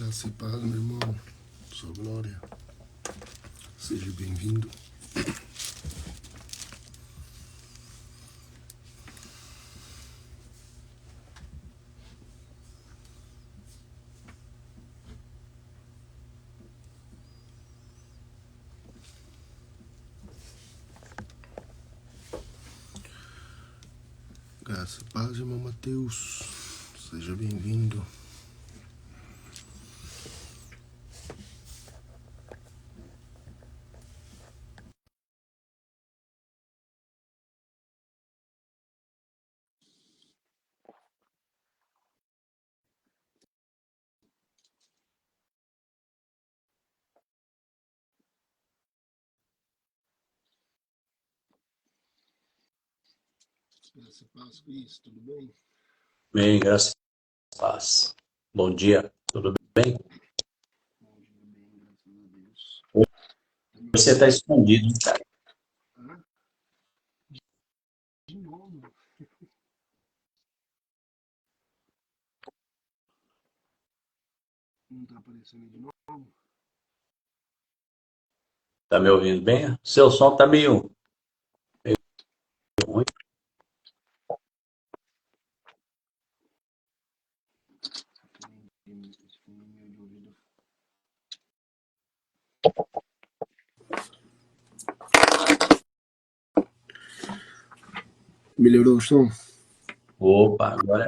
Graça e paz, meu irmão. Sua glória. Seja bem-vindo. Graça e paz, irmão Mateus. Seja bem-vindo. Graça e paz, Cris, tudo bem? Bem, graças a paz. Bom dia, tudo bem? Bom dia, bem, graças a Deus. Você está escondido, cara. Ah, de novo. Não tá aparecendo de novo? Tá me ouvindo bem? Seu som tá meio ruim. Esse fone meu de ouvido. Melhorou o som? Opa, agora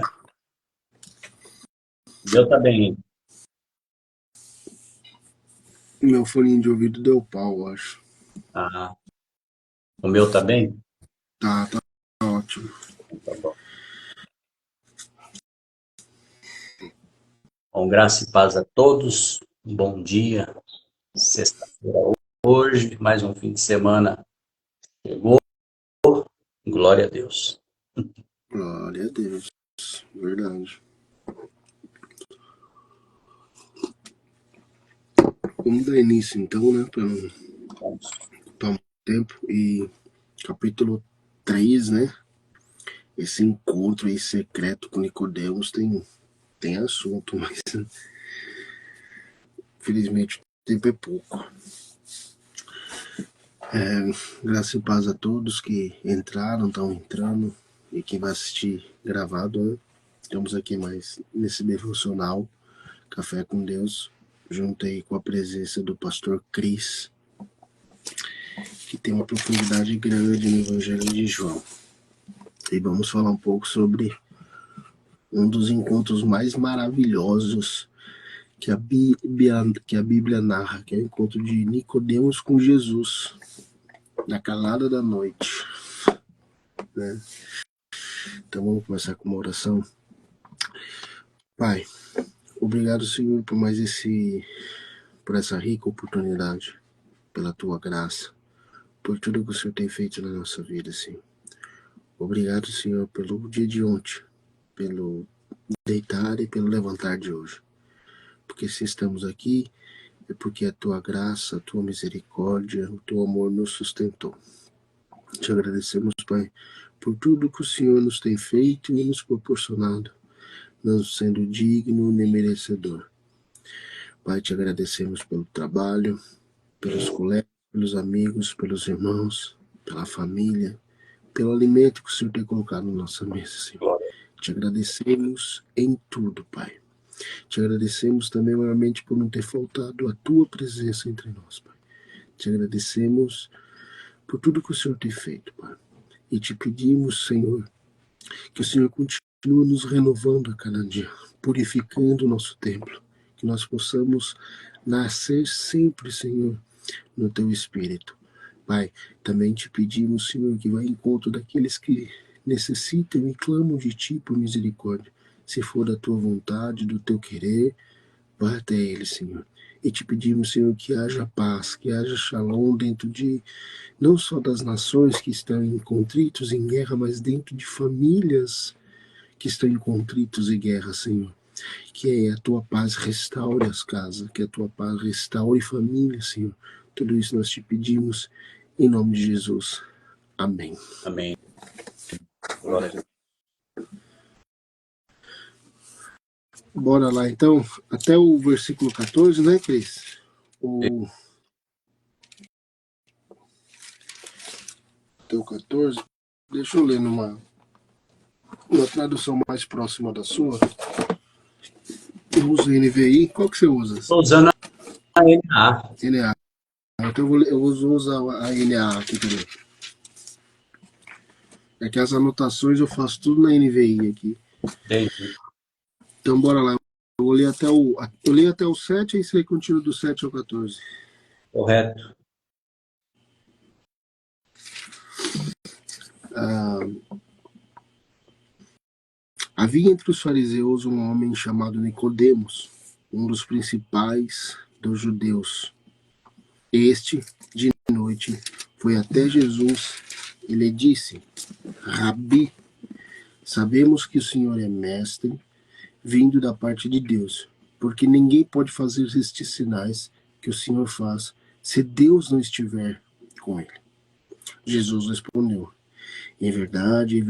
Deus tá bem. Meu fone de ouvido deu pau, eu acho. Ah, o meu tá bem? Tá ótimo. Tá bom. Bom, graça e paz a todos. Um bom dia. Sexta-feira hoje, mais um fim de semana chegou. Glória a Deus. Glória a Deus. Verdade. Vamos dar início então, né? Pra não Vamos. ocupar muito tempo. E capítulo 3, né? Esse encontro aí secreto com Nicodemos tem assunto, mas infelizmente o tempo é pouco. Graça e paz a todos que entraram, estão entrando, e quem vai assistir gravado, né? Estamos aqui mais nesse devocional, Café com Deus, junto aí com a presença do pastor Cris, que tem uma profundidade grande no Evangelho de João. E vamos falar um pouco sobre um dos encontros mais maravilhosos que a Bíblia narra, que é o encontro de Nicodemos com Jesus, na calada da noite, né? Então vamos começar com uma oração. Pai, obrigado, Senhor, por essa rica oportunidade, pela tua graça, por tudo que o Senhor tem feito na nossa vida, Senhor. Obrigado, Senhor, pelo dia de ontem, pelo deitar e pelo levantar de hoje. Porque se estamos aqui, é porque a tua graça, a tua misericórdia, o teu amor nos sustentou. Te agradecemos, Pai, por tudo que o Senhor nos tem feito e nos proporcionado, não sendo digno nem merecedor. Pai, te agradecemos pelo trabalho, pelos colegas, pelos amigos, pelos irmãos, pela família, pelo alimento que o Senhor tem colocado na nossa mesa, Senhor. Te agradecemos em tudo, Pai. Te agradecemos também maiormente por não ter faltado a tua presença entre nós, Pai. Te agradecemos por tudo que o Senhor tem feito, Pai. E te pedimos, Senhor, que o Senhor continue nos renovando a cada dia, purificando o nosso templo, que nós possamos nascer sempre, Senhor, no teu Espírito. Pai, também te pedimos, Senhor, que vá em encontro daqueles que necessitam e clamam de ti por misericórdia. Se for da tua vontade, do teu querer, vá até eles, Senhor. E te pedimos, Senhor, que haja paz, que haja shalom dentro de, não só das nações que estão em contritos, em guerra, mas dentro de famílias que estão em contritos e guerra, Senhor. Que a tua paz restaure as casas, que a tua paz restaure famílias, Senhor. Tudo isso nós te pedimos em nome de Jesus. Amém. Amém. Glória a Deus. Bora lá, então. Até o versículo 14, né, Cris? Até o 14. Deixa eu ler uma tradução mais próxima da sua. Eu uso NVI. Qual que você usa? Estou usando a NA. NA. Então eu uso a NA aqui também. É que as anotações eu faço tudo na NVI aqui. Entendi. Então bora lá. Eu li até o 7 e você continua do 7 ao 14. Correto. Havia entre os fariseus um homem chamado Nicodemos, um dos principais dos judeus. Este, de noite, foi até Jesus e lhe disse: Rabi, sabemos que o Senhor é mestre, vindo da parte de Deus, porque ninguém pode fazer estes sinais que o Senhor faz se Deus não estiver com ele. Jesus respondeu: em verdade,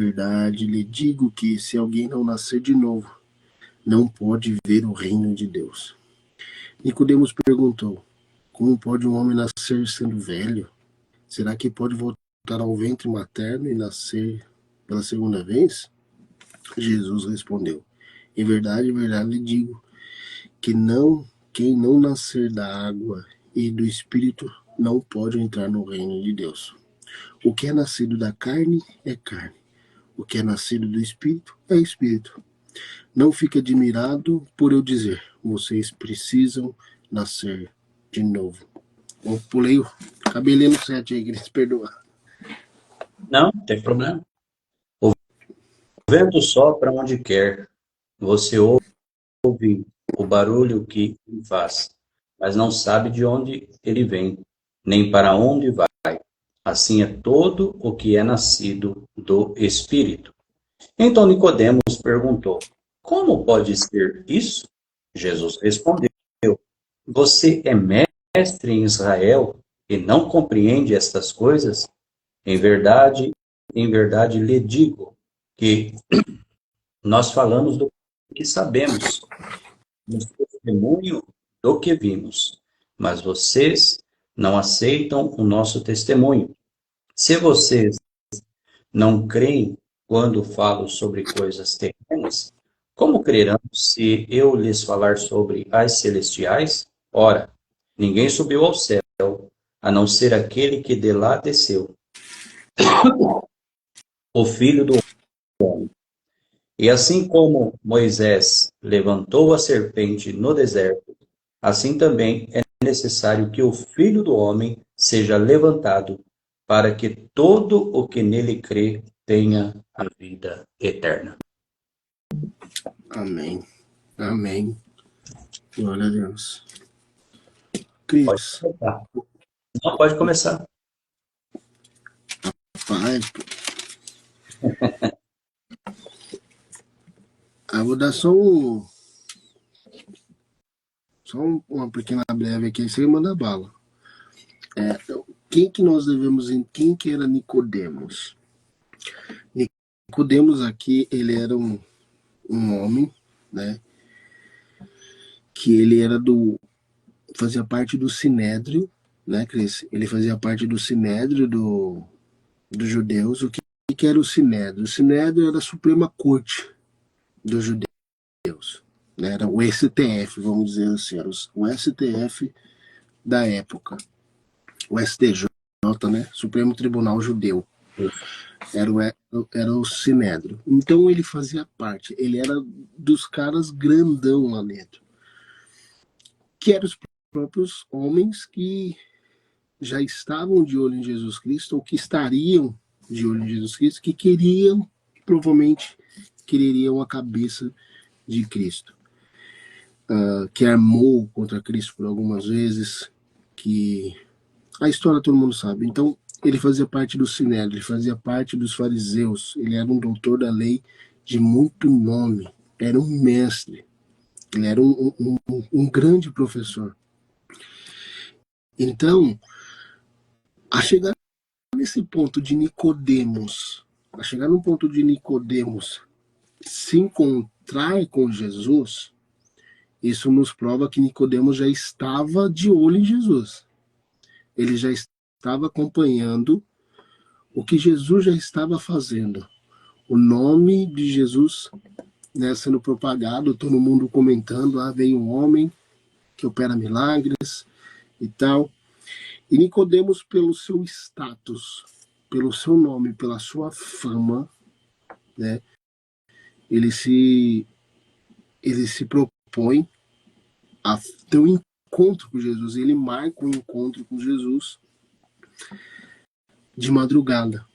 lhe digo que se alguém não nascer de novo, não pode ver o reino de Deus. Nicodemos perguntou: como pode um homem nascer sendo velho? Será que pode voltar ao ventre materno e nascer pela segunda vez? Jesus respondeu: em verdade, lhe digo que quem não nascer da água e do Espírito não pode entrar no reino de Deus. O que é nascido da carne é carne. O que é nascido do Espírito é Espírito. Não fique admirado por eu dizer: vocês precisam nascer de novo. Eu pulei o cabelinho 7 aí, queria perdoar. Não, não tem problema. O vento sopra onde quer. Você ouve o barulho que ele faz, mas não sabe de onde ele vem, nem para onde vai. Assim é todo o que é nascido do Espírito. Então Nicodemos perguntou: como pode ser isso? Jesus respondeu: você é mestre em Israel e não compreende estas coisas? Em verdade lhe digo que nós falamos do que sabemos, nos testemunho do que vimos, mas vocês não aceitam o nosso testemunho. Se vocês não creem quando falo sobre coisas terrenas, como crerão se eu lhes falar sobre as celestiais? Ora, ninguém subiu ao céu, a não ser aquele que de lá desceu, o Filho do Homem. E assim como Moisés levantou a serpente no deserto, assim também é necessário que o Filho do Homem seja levantado, para que todo o que nele crê tenha a vida eterna. Amém. Amém. Glória a Deus. Pode Cris, começar. Não, pode começar. pai, vou dar uma pequena breve aqui, você manda bala. Quem que era Nicodemos? Nicodemos aqui, ele era um homem, né, que ele era fazia parte do Sinédrio, né, Cris? Ele fazia parte do Sinédrio dos judeus. O que era o Sinédrio? O Sinédrio era a Suprema Corte dos judeus, né? Era o STF, vamos dizer assim, era o STF da época, o STJ, né? Supremo Tribunal Judeu. Era o Sinédrio. Então ele fazia parte, ele era dos caras grandão lá dentro, que eram os próprios homens que já estavam de olho em Jesus Cristo, ou que estariam de olho em Jesus Cristo, que provavelmente quereriam a cabeça de Cristo. Que armou contra Cristo por algumas vezes, que a história todo mundo sabe. Então, ele fazia parte do Sinédrio, ele fazia parte dos fariseus, ele era um doutor da lei de muito nome, era um mestre, ele era um grande professor. Então, a chegar nesse ponto de Nicodemos, se encontrar com Jesus, Isso nos prova que Nicodemos já estava de olho em Jesus. Ele já estava acompanhando o que Jesus já estava fazendo. O nome de Jesus, né, sendo propagado, todo mundo comentando, veio um homem que opera milagres e tal. E Nicodemos, pelo seu status, pelo seu nome, pela sua fama, né, ele se propõe a ter um encontro com Jesus. Ele marca um encontro com Jesus de madrugada,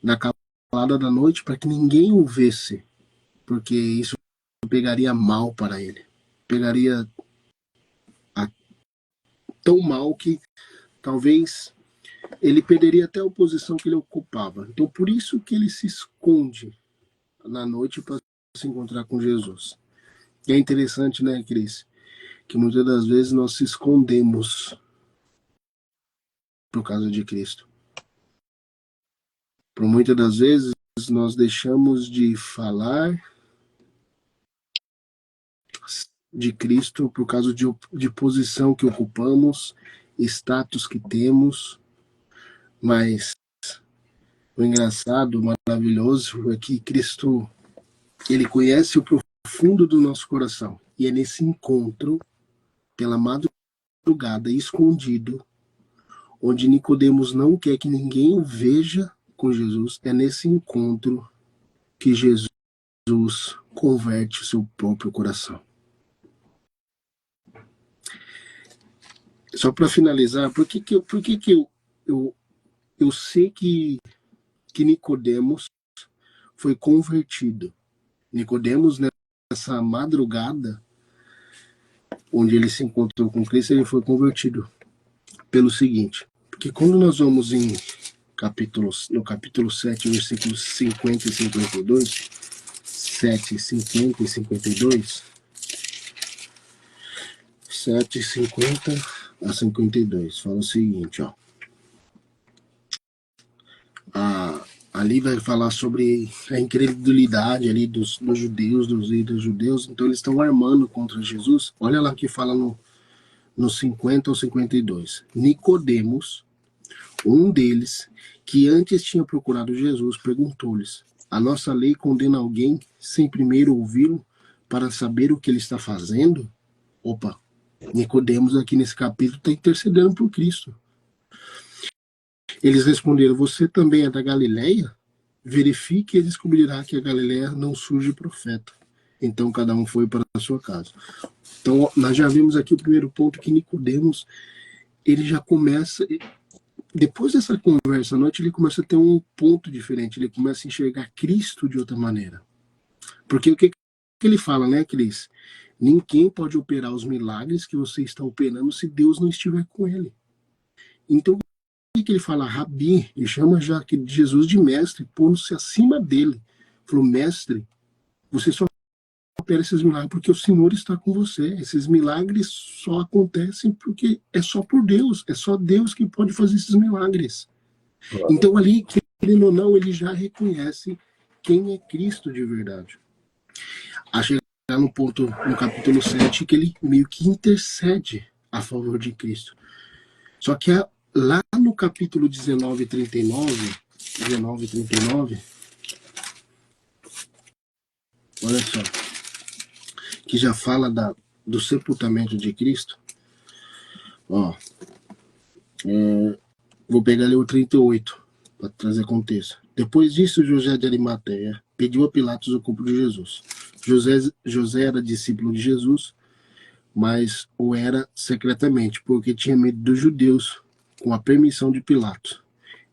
na calada da noite, para que ninguém o visse, porque isso pegaria mal para ele. Pegaria tão mal que talvez ele perderia até a posição que ele ocupava. Então, por isso que ele se esconde na noite para se encontrar com Jesus. E é interessante, né, Cris, que muitas das vezes nós se escondemos por causa de Cristo. Por muitas das vezes nós deixamos de falar de Cristo por causa de posição que ocupamos, status que temos, mas o engraçado, o maravilhoso é que Cristo, ele conhece o profundo do nosso coração. E é nesse encontro, pela madrugada, escondido, onde Nicodemos não quer que ninguém o veja com Jesus, é nesse encontro que Jesus converte o seu próprio coração. Só para finalizar, por que eu sei que Nicodemos foi convertido? Nicodemos, nessa madrugada, onde ele se encontrou com Cristo, ele foi convertido pelo seguinte, porque quando nós vamos no capítulo 7, versículos 50 e 52, 7, 50 e 52, 7, 50 a 52, fala o seguinte, ó. Ali vai falar sobre a incredulidade ali dos judeus, dos líderes judeus, então eles estão armando contra Jesus. Olha lá que fala no 50 ou 52. Nicodemos, um deles, que antes tinha procurado Jesus, perguntou-lhes: a nossa lei condena alguém sem primeiro ouvi-lo para saber o que ele está fazendo? Opa, Nicodemos aqui nesse capítulo está intercedendo por Cristo. Eles responderam: você também é da Galileia? Verifique e descobrirá que a Galileia não surge profeta. Então cada um foi para a sua casa. Então nós já vimos aqui o primeiro ponto, que Nicodemos, ele já começa, depois dessa conversa à noite, ele começa a ter um ponto diferente, ele começa a enxergar Cristo de outra maneira. Porque o que ele fala, né, Cris? Ninguém pode operar os milagres que você está operando se Deus não estiver com ele. Então, o que ele fala? Rabi, ele chama já Jesus de mestre, pondo-se acima dele. Falou: mestre, você só opera esses milagres porque o Senhor está com você. Esses milagres só acontecem porque é só por Deus. É só Deus que pode fazer esses milagres. Claro. Então ali, querendo ou não, ele já reconhece quem é Cristo de verdade. A chegar no ponto, no capítulo 7, que ele meio que intercede a favor de Cristo. Só que lá no capítulo 19 e 39, olha só, que já fala do sepultamento de Cristo. Ó, vou pegar ali o 38 para trazer contexto. Depois disso, José de Arimateia pediu a Pilatos o corpo de Jesus. José era discípulo de Jesus, mas o era secretamente, porque tinha medo dos judeus. Com a permissão de Pilatos,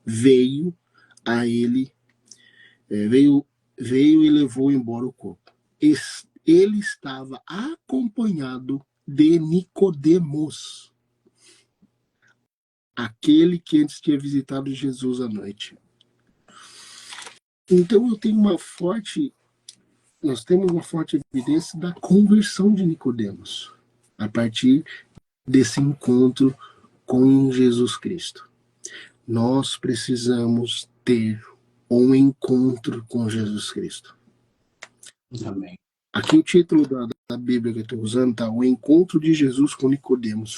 veio e levou embora o corpo. Ele estava acompanhado de Nicodemos, aquele que antes tinha visitado Jesus à noite. Então nós temos uma forte evidência da conversão de Nicodemos a partir desse encontro com Jesus Cristo. Nós precisamos ter um encontro com Jesus Cristo. Amém. Aqui o título da Bíblia que eu estou usando, tá? O encontro de Jesus com Nicodemos.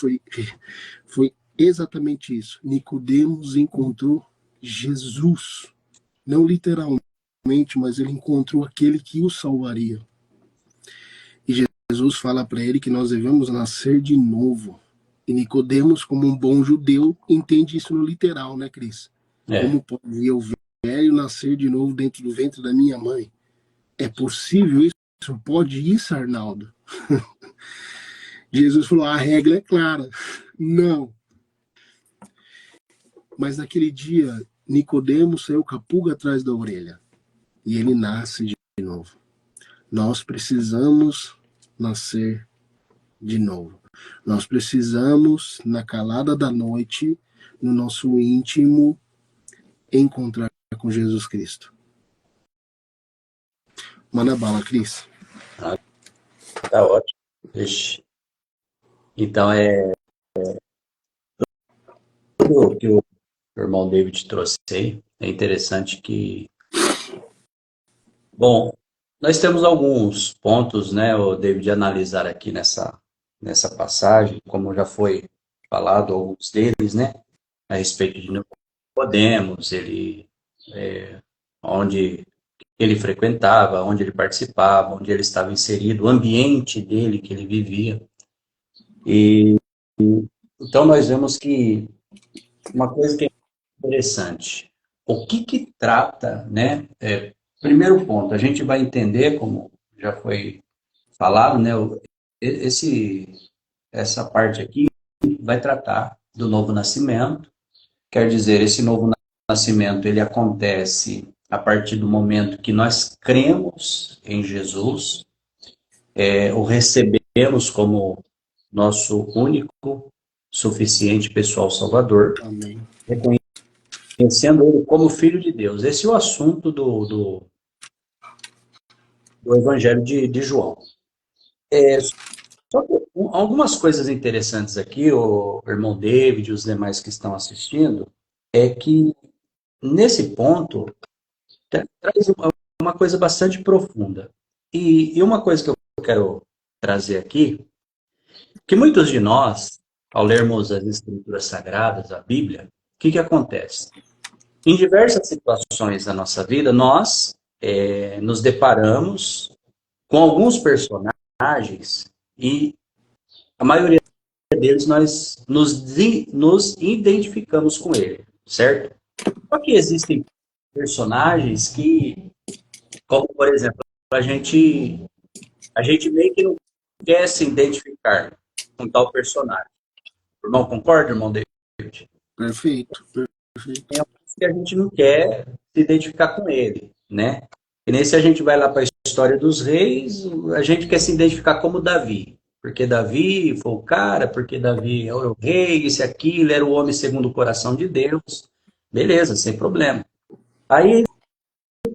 Foi exatamente isso. Nicodemos encontrou Jesus. Não literalmente, mas ele encontrou aquele que o salvaria. E Jesus fala para ele que nós devemos nascer de novo. E Nicodemos, como um bom judeu, entende isso no literal, né, Cris? É. Como pode eu, velho, nascer de novo dentro do ventre da minha mãe? É possível isso? Pode isso, Arnaldo? Jesus falou, a regra é clara. Não. Mas naquele dia, Nicodemos saiu com a pulga atrás da orelha. E ele nasce de novo. Nós precisamos nascer de novo. Nós precisamos, na calada da noite, no nosso íntimo, encontrar com Jesus Cristo. Manda bala, Cris. Tá ótimo. Ixi. Então, tudo que o irmão David trouxe aí, é interessante que, bom, nós temos alguns pontos, né, o David, de analisar aqui nessa passagem, como já foi falado, alguns deles, né, a respeito de Nicodemos, onde ele frequentava, onde ele participava, onde ele estava inserido, o ambiente dele que ele vivia. E então nós vemos que uma coisa que é interessante, o que trata, né? Primeiro ponto, a gente vai entender, como já foi falado, né? Essa parte aqui vai tratar do novo nascimento. Quer dizer, esse novo nascimento ele acontece a partir do momento que nós cremos em Jesus, o recebemos como nosso único, suficiente pessoal Salvador, Amém. reconhecendo ele como Filho de Deus. Esse é o assunto do Evangelho de João. Só que algumas coisas interessantes aqui, o irmão David e os demais que estão assistindo, é que nesse ponto traz uma coisa bastante profunda. E uma coisa que eu quero trazer aqui, que muitos de nós, ao lermos as Escrituras Sagradas, a Bíblia, o que acontece? Em diversas situações da nossa vida, nós nos deparamos com alguns personagens e a maioria deles nós nos identificamos com ele, certo? Só que existem personagens que, como por exemplo, a gente meio que não quer se identificar com tal personagem. O irmão concorda, irmão David? Perfeito. Perfeito. Tem alguns que a gente não quer se identificar com ele, né? E nem se a gente vai lá para a história dos reis, a gente quer se identificar como Davi. Porque Davi foi o cara, porque Davi é o rei, isso e aquilo, era o homem segundo o coração de Deus. Beleza, sem problema. Aí,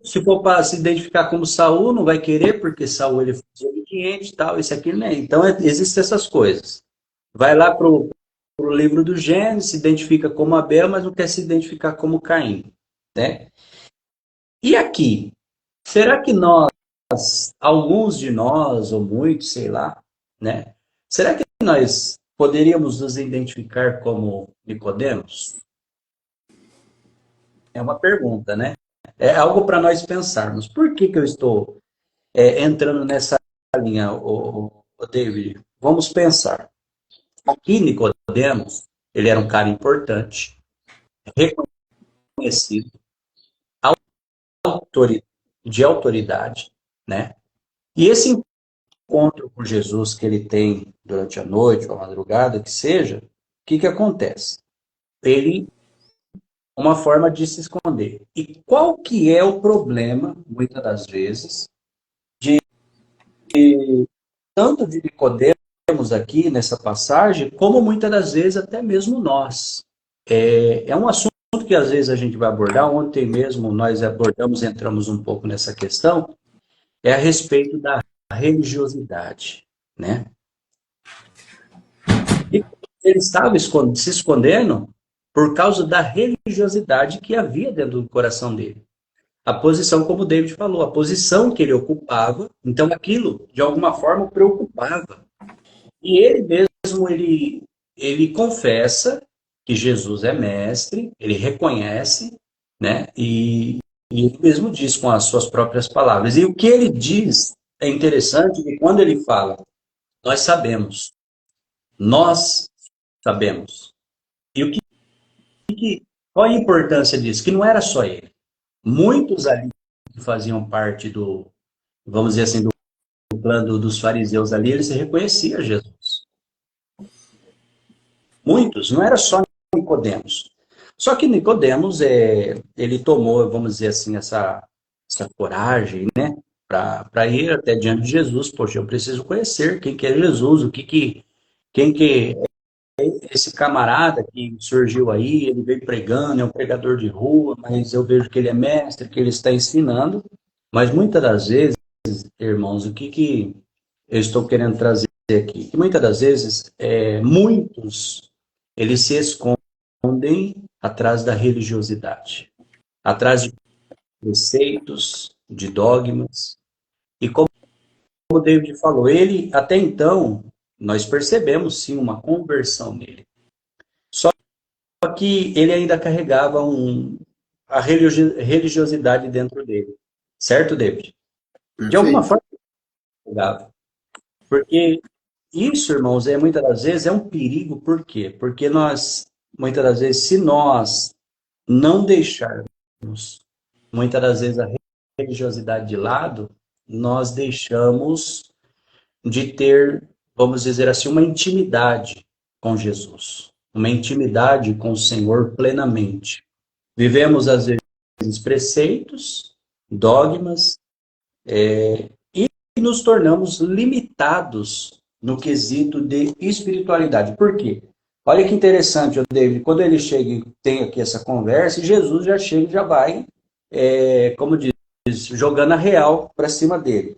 se for para se identificar como Saul, não vai querer, porque Saul ele foi desobediente e tal, isso e aquilo, né? Então, existem essas coisas. Vai lá para o livro do Gênesis, se identifica como Abel, mas não quer se identificar como Caim, né? E aqui, será que nós, alguns de nós, ou muitos, sei lá, né? Será que nós poderíamos nos identificar como Nicodemos? É uma pergunta, né? É algo para nós pensarmos. Por que eu estou entrando nessa linha, David? Vamos pensar. Aqui, Nicodemos, ele era um cara importante, reconhecido, de autoridade, né? E esse encontro com Jesus que ele tem durante a noite ou a madrugada, que seja, o que acontece? Ele uma forma de se esconder. E qual que é o problema, muitas das vezes, tanto de Nicodemos aqui nessa passagem, como muitas das vezes até mesmo nós? É um assunto que às vezes a gente vai abordar, ontem mesmo nós abordamos, entramos um pouco nessa questão, é a respeito da religiosidade, né? E ele estava se escondendo por causa da religiosidade que havia dentro do coração dele. a posição, como o David falou, a posição que ele ocupava, então aquilo, de alguma forma, o preocupava. E ele mesmo, ele confessa que Jesus é mestre, ele reconhece, né? E ele mesmo diz com as suas próprias palavras. E o que ele diz é interessante, que quando ele fala, nós sabemos, nós sabemos. E qual a importância disso? Que não era só ele. Muitos ali que faziam parte do, vamos dizer assim, do plano dos fariseus ali, eles reconheciam Jesus. Muitos, não era só Nicodemos. Só que Nicodemos, ele tomou, vamos dizer assim, essa coragem, né, para ir até diante de Jesus. Poxa, eu preciso conhecer quem que é Jesus, quem que é esse camarada que surgiu aí, ele veio pregando, é um pregador de rua, mas eu vejo que ele é mestre, que ele está ensinando. Mas muitas das vezes, irmãos, o que eu estou querendo trazer aqui? Que muitas das vezes, muitos, eles se escondem atrás da religiosidade, atrás de preceitos, de dogmas. E como o David falou, ele, até então, nós percebemos sim uma conversão nele. Só que ele ainda carregava a religiosidade dentro dele. Certo, David? De alguma Perfeito. forma, carregava. Porque isso, irmãos, muitas das vezes é um perigo. Por quê? Porque nós, muitas das vezes, se nós não deixarmos, muitas das vezes, a religiosidade de lado, nós deixamos de ter, vamos dizer assim, uma intimidade com Jesus, uma intimidade com o Senhor plenamente. Vivemos, às vezes, preceitos, dogmas, e nos tornamos limitados no quesito de espiritualidade. Por quê? Olha que interessante, David, quando ele chega e tem aqui essa conversa, Jesus já chega e já vai, como diz, jogando a real para cima dele.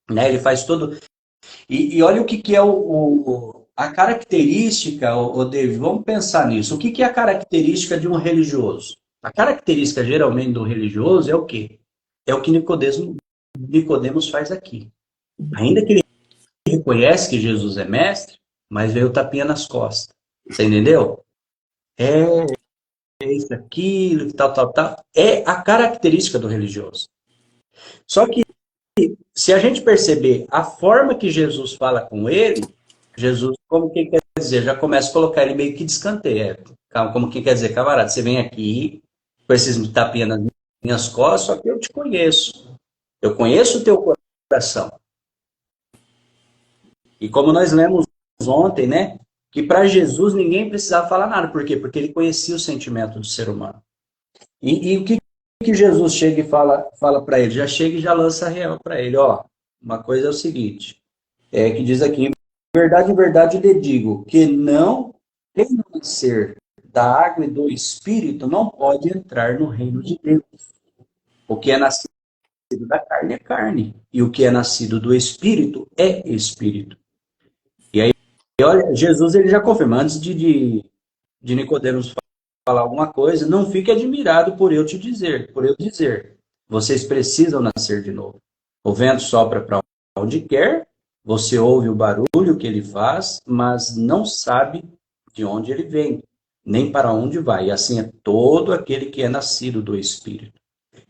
Né? Ele faz todo. E olha o que é a característica, David, vamos pensar nisso. O que é a característica de um religioso? A característica geralmente do religioso é o quê? É o que Nicodemos faz aqui. Ainda que ele reconhece que Jesus é mestre, mas veio o tapinha nas costas. Você entendeu? É isso, aquilo, tal, tal, tal. É a característica do religioso. Só que, se a gente perceber a forma que Jesus fala com ele, Jesus, como que quer dizer, já começa a colocar ele meio que de escanteio. Como que quer dizer, camarada, você vem aqui com esses tapinhas nas minhas costas, só que eu te conheço. Eu conheço o teu coração. E como nós lemos ontem, né, que para Jesus ninguém precisava falar nada. Por quê? Porque ele conhecia o sentimento do ser humano. E o que Jesus chega e fala para ele? Já chega e já lança a real para ele. Ó, uma coisa é o seguinte, que diz aqui, em verdade lhe digo, que quem não nascer da água e do Espírito não pode entrar no reino de Deus. O que é nascido da carne é carne, e o que é nascido do Espírito é Espírito. E aí, olha, Jesus ele já confirma, antes de Nicodemos falar alguma coisa, não fique admirado por eu dizer, vocês precisam nascer de novo. O vento sopra para onde quer, você ouve o barulho que ele faz, mas não sabe de onde ele vem, nem para onde vai. E assim é todo aquele que é nascido do Espírito.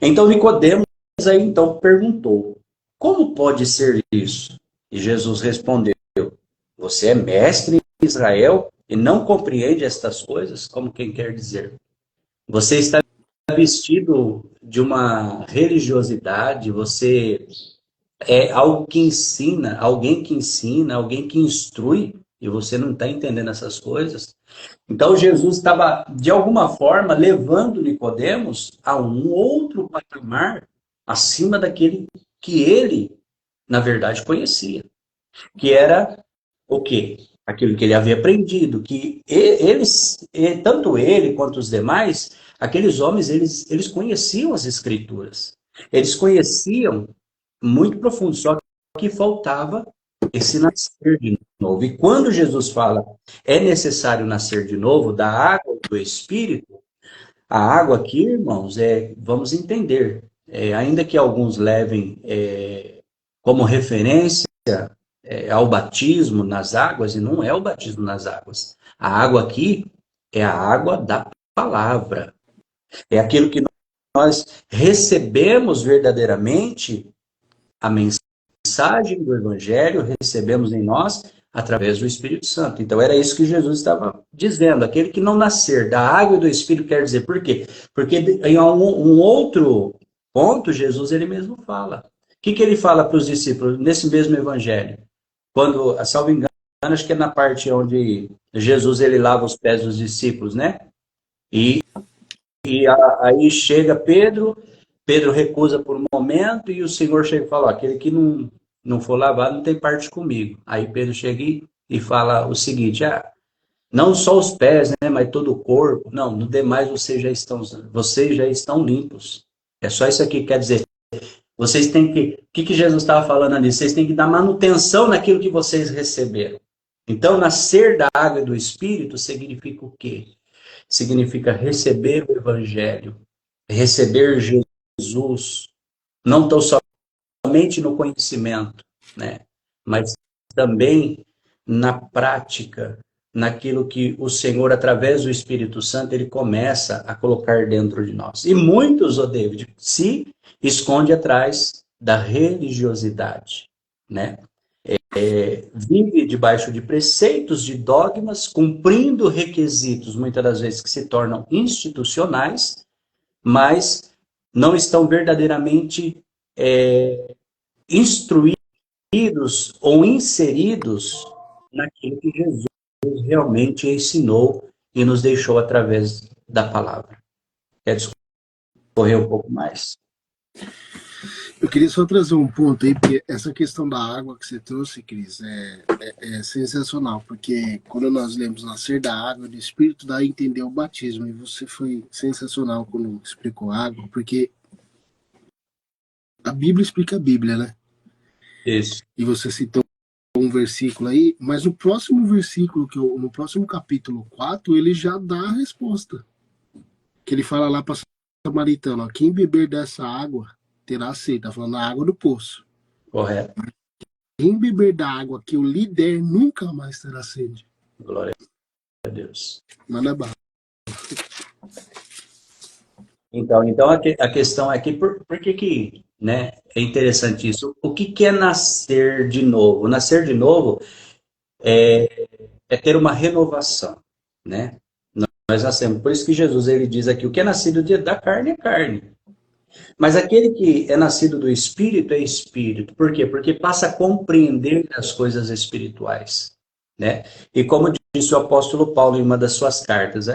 Então Nicodemos aí então perguntou, como pode ser isso? E Jesus respondeu, você é mestre em Israel e não compreende estas coisas? Como quem quer dizer? Você está vestido de uma religiosidade, você é algo que ensina, alguém que instrui, e você não está entendendo essas coisas. Então Jesus estava, de alguma forma, levando Nicodemos a um outro patamar acima daquele que ele, na verdade, conhecia. Que era o quê? Aquilo que ele havia aprendido, que eles, tanto ele quanto os demais, aqueles homens, eles conheciam as escrituras. Eles conheciam muito profundo, só que faltava esse nascer de novo. E quando Jesus fala, é necessário nascer de novo da água do Espírito, a água aqui, irmãos, vamos entender, ainda que alguns levem como referência ao batismo nas águas, e não é o batismo nas águas. A água aqui é a água da palavra. É aquilo que nós recebemos verdadeiramente, a mensagem do Evangelho, recebemos em nós através do Espírito Santo. Então era isso que Jesus estava dizendo. Aquele que não nascer da água e do Espírito, quer dizer, por quê? Porque em um outro ponto, Jesus ele mesmo fala. O que ele fala para os discípulos nesse mesmo Evangelho? Quando, salvo engano, acho que é na parte onde Jesus ele lava os pés dos discípulos, né? E aí chega Pedro recusa por um momento e o Senhor chega e fala, ó, aquele que não for lavado não tem parte comigo. Aí Pedro chega e fala o seguinte, não só os pés, né, mas todo o corpo. Não, no demais vocês já estão limpos. É só isso aqui que quer dizer. Vocês têm que... O que Jesus estava falando ali? Vocês têm que dar manutenção naquilo que vocês receberam. Então, nascer da água e do Espírito significa o quê? Significa receber o Evangelho, receber Jesus, não tão somente no conhecimento, né? Mas também na prática, naquilo que o Senhor, através do Espírito Santo, ele começa a colocar dentro de nós. E muitos, David, se esconde atrás da religiosidade, né? Vive debaixo de preceitos, de dogmas, cumprindo requisitos, muitas das vezes que se tornam institucionais, mas não estão verdadeiramente instruídos ou inseridos naquilo que Jesus realmente ensinou e nos deixou através da palavra. Quer discorrer um pouco mais? Eu queria só trazer um ponto aí, porque essa questão da água que você trouxe, Cris, é sensacional, porque quando nós lemos nascer da água e do Espírito, dá a entender o batismo, e você foi sensacional quando explicou a água, porque a Bíblia explica a Bíblia, né? Isso. E você citou um versículo aí, mas no próximo versículo, no próximo capítulo 4, ele já dá a resposta. Que ele fala lá para o samaritano, ó, quem beber dessa água terá sede. Está falando da água do poço. Correto. Quem beber da água que eu lhe der nunca mais terá sede. Glória a Deus. Manda bala. Então a questão aqui, por que né, é interessante isso? O que é nascer de novo? Nascer de novo é ter uma renovação, né? Nós nascemos. Por isso que Jesus ele diz aqui, o que é nascido da carne é carne. Mas aquele que é nascido do Espírito é Espírito. Por quê? Porque passa a compreender as coisas espirituais, né? E como disse o apóstolo Paulo em uma das suas cartas,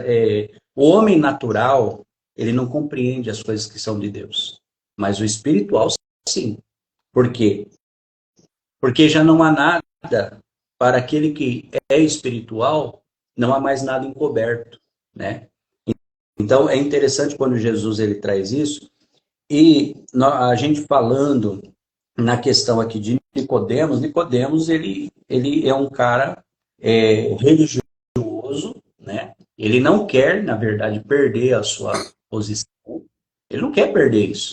o homem natural, ele não compreende as coisas que são de Deus. Mas o espiritual, sim. Por quê? Porque já não há nada para aquele que é espiritual, não há mais nada encoberto, né? Então, é interessante quando Jesus ele traz isso, e a gente falando na questão aqui de Nicodemos ele é um cara religioso, né? Ele não quer, na verdade, perder a sua posição, ele não quer perder isso.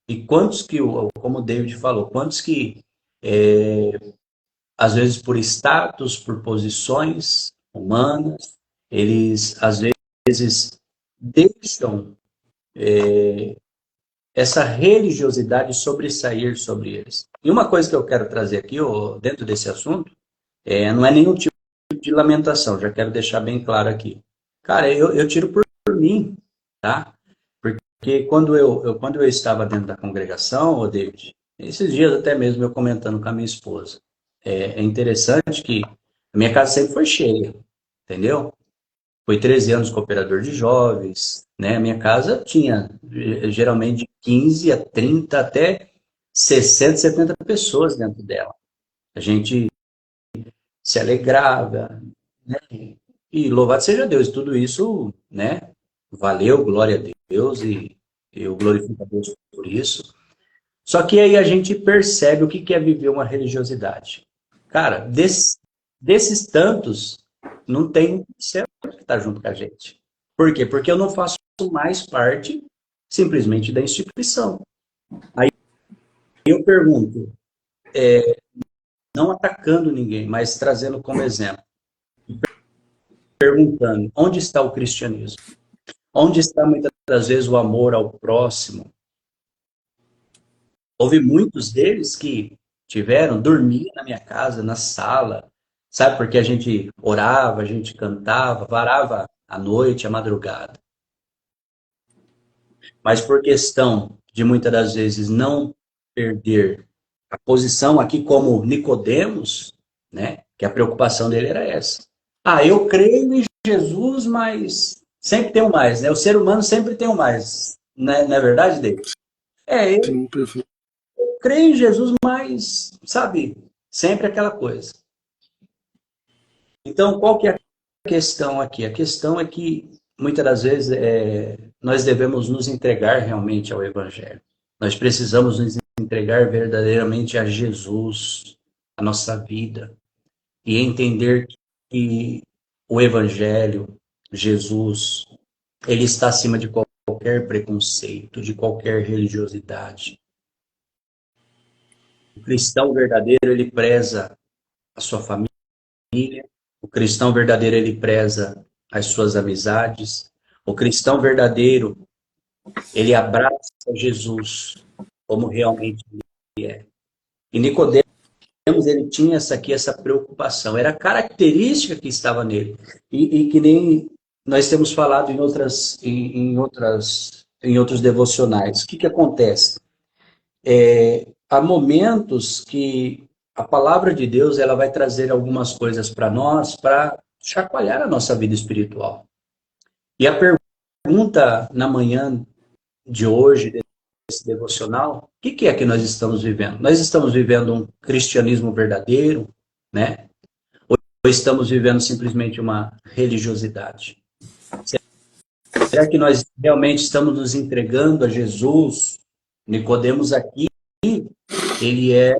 E quantos que, como o David falou, quantos que, às vezes por status, por posições humanas, eles, às vezes, deixam essa religiosidade sobressair sobre eles. E uma coisa que eu quero trazer aqui, dentro desse assunto, não é nenhum tipo de lamentação, já quero deixar bem claro aqui. Cara, eu tiro por mim, tá? Porque quando eu estava dentro da congregação, David, esses dias até mesmo eu comentando com a minha esposa, é interessante que a minha casa sempre foi cheia, entendeu? Foi 13 anos cooperador de jovens, né? A minha casa tinha geralmente de 15 a 30 até 60, 70 pessoas dentro dela. A gente se alegrava, né? E louvado seja Deus, tudo isso, né? Valeu, glória a Deus, e eu glorifico a Deus por isso. Só que aí a gente percebe o que é viver uma religiosidade. Cara, desses tantos, não tem um céu que está junto com a gente. Por quê? Porque eu não faço mais parte simplesmente da instituição. Aí eu pergunto, não atacando ninguém, mas trazendo como exemplo, perguntando, onde está o cristianismo? Onde está muitas das vezes o amor ao próximo? Houve muitos deles que tiveram, dormir na minha casa, na sala, sabe? Porque a gente orava, a gente cantava, varava a noite, a madrugada. Mas por questão de muitas das vezes não perder a posição aqui como Nicodemos, né? Que a preocupação dele era essa. Ah, eu creio em Jesus, mas sempre tem um mais, né? O ser humano sempre tem um mais, né? Não é verdade, David? Eu Sim, perfeito. creio em Jesus, mas, sabe, sempre aquela coisa. Então, qual que é a questão aqui? A questão é que, muitas das vezes, nós devemos nos entregar realmente ao Evangelho. Nós precisamos nos entregar verdadeiramente a Jesus, a nossa vida, e entender que o Evangelho, Jesus, ele está acima de qualquer preconceito, de qualquer religiosidade. O cristão verdadeiro, ele preza a sua família, o cristão verdadeiro, ele preza as suas amizades, o cristão verdadeiro, ele abraça Jesus como realmente ele é. E Nicodemos, ele tinha essa preocupação, era a característica que estava nele. E que nem nós temos falado em outros devocionais. O que acontece? Há momentos que a palavra de Deus ela vai trazer algumas coisas para nós para chacoalhar a nossa vida espiritual. E a pergunta na manhã de hoje, desse devocional, o que é que nós estamos vivendo? Nós estamos vivendo um cristianismo verdadeiro, né? Ou estamos vivendo simplesmente uma religiosidade? Será que nós realmente estamos nos entregando a Jesus? Nicodemos aqui, ele é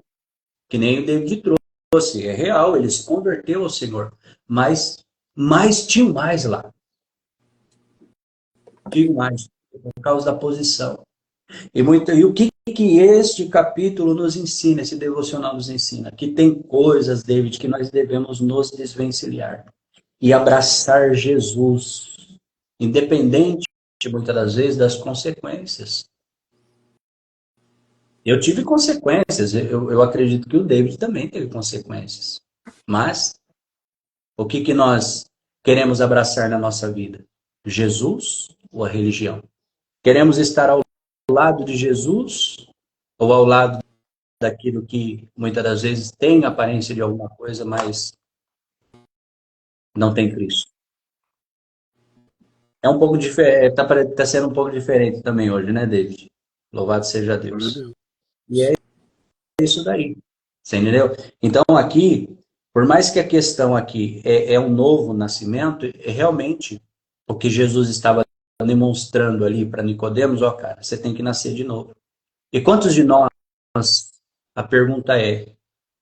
que nem o David trouxe, é real, ele se converteu ao Senhor, mas tinha mais lá, tinha mais, por causa da posição. E o que este capítulo nos ensina, esse devocional nos ensina? Que tem coisas, David, que nós devemos nos desvencilhar e abraçar Jesus, independente, muitas das vezes, das consequências. Eu tive consequências, eu acredito que o David também teve consequências. Mas o que nós queremos abraçar na nossa vida? Jesus ou a religião? Queremos estar ao lado de Jesus ou ao lado daquilo que muitas das vezes tem aparência de alguma coisa, mas não tem Cristo? É um pouco diferente, tá sendo um pouco diferente também hoje, né, David? Louvado seja Glória a Deus. Deus. E é isso daí. Você entendeu? Então, aqui, por mais que a questão aqui é um novo nascimento, é realmente o que Jesus estava demonstrando ali para Nicodemos, ó, cara, você tem que nascer de novo. E quantos de nós, a pergunta é,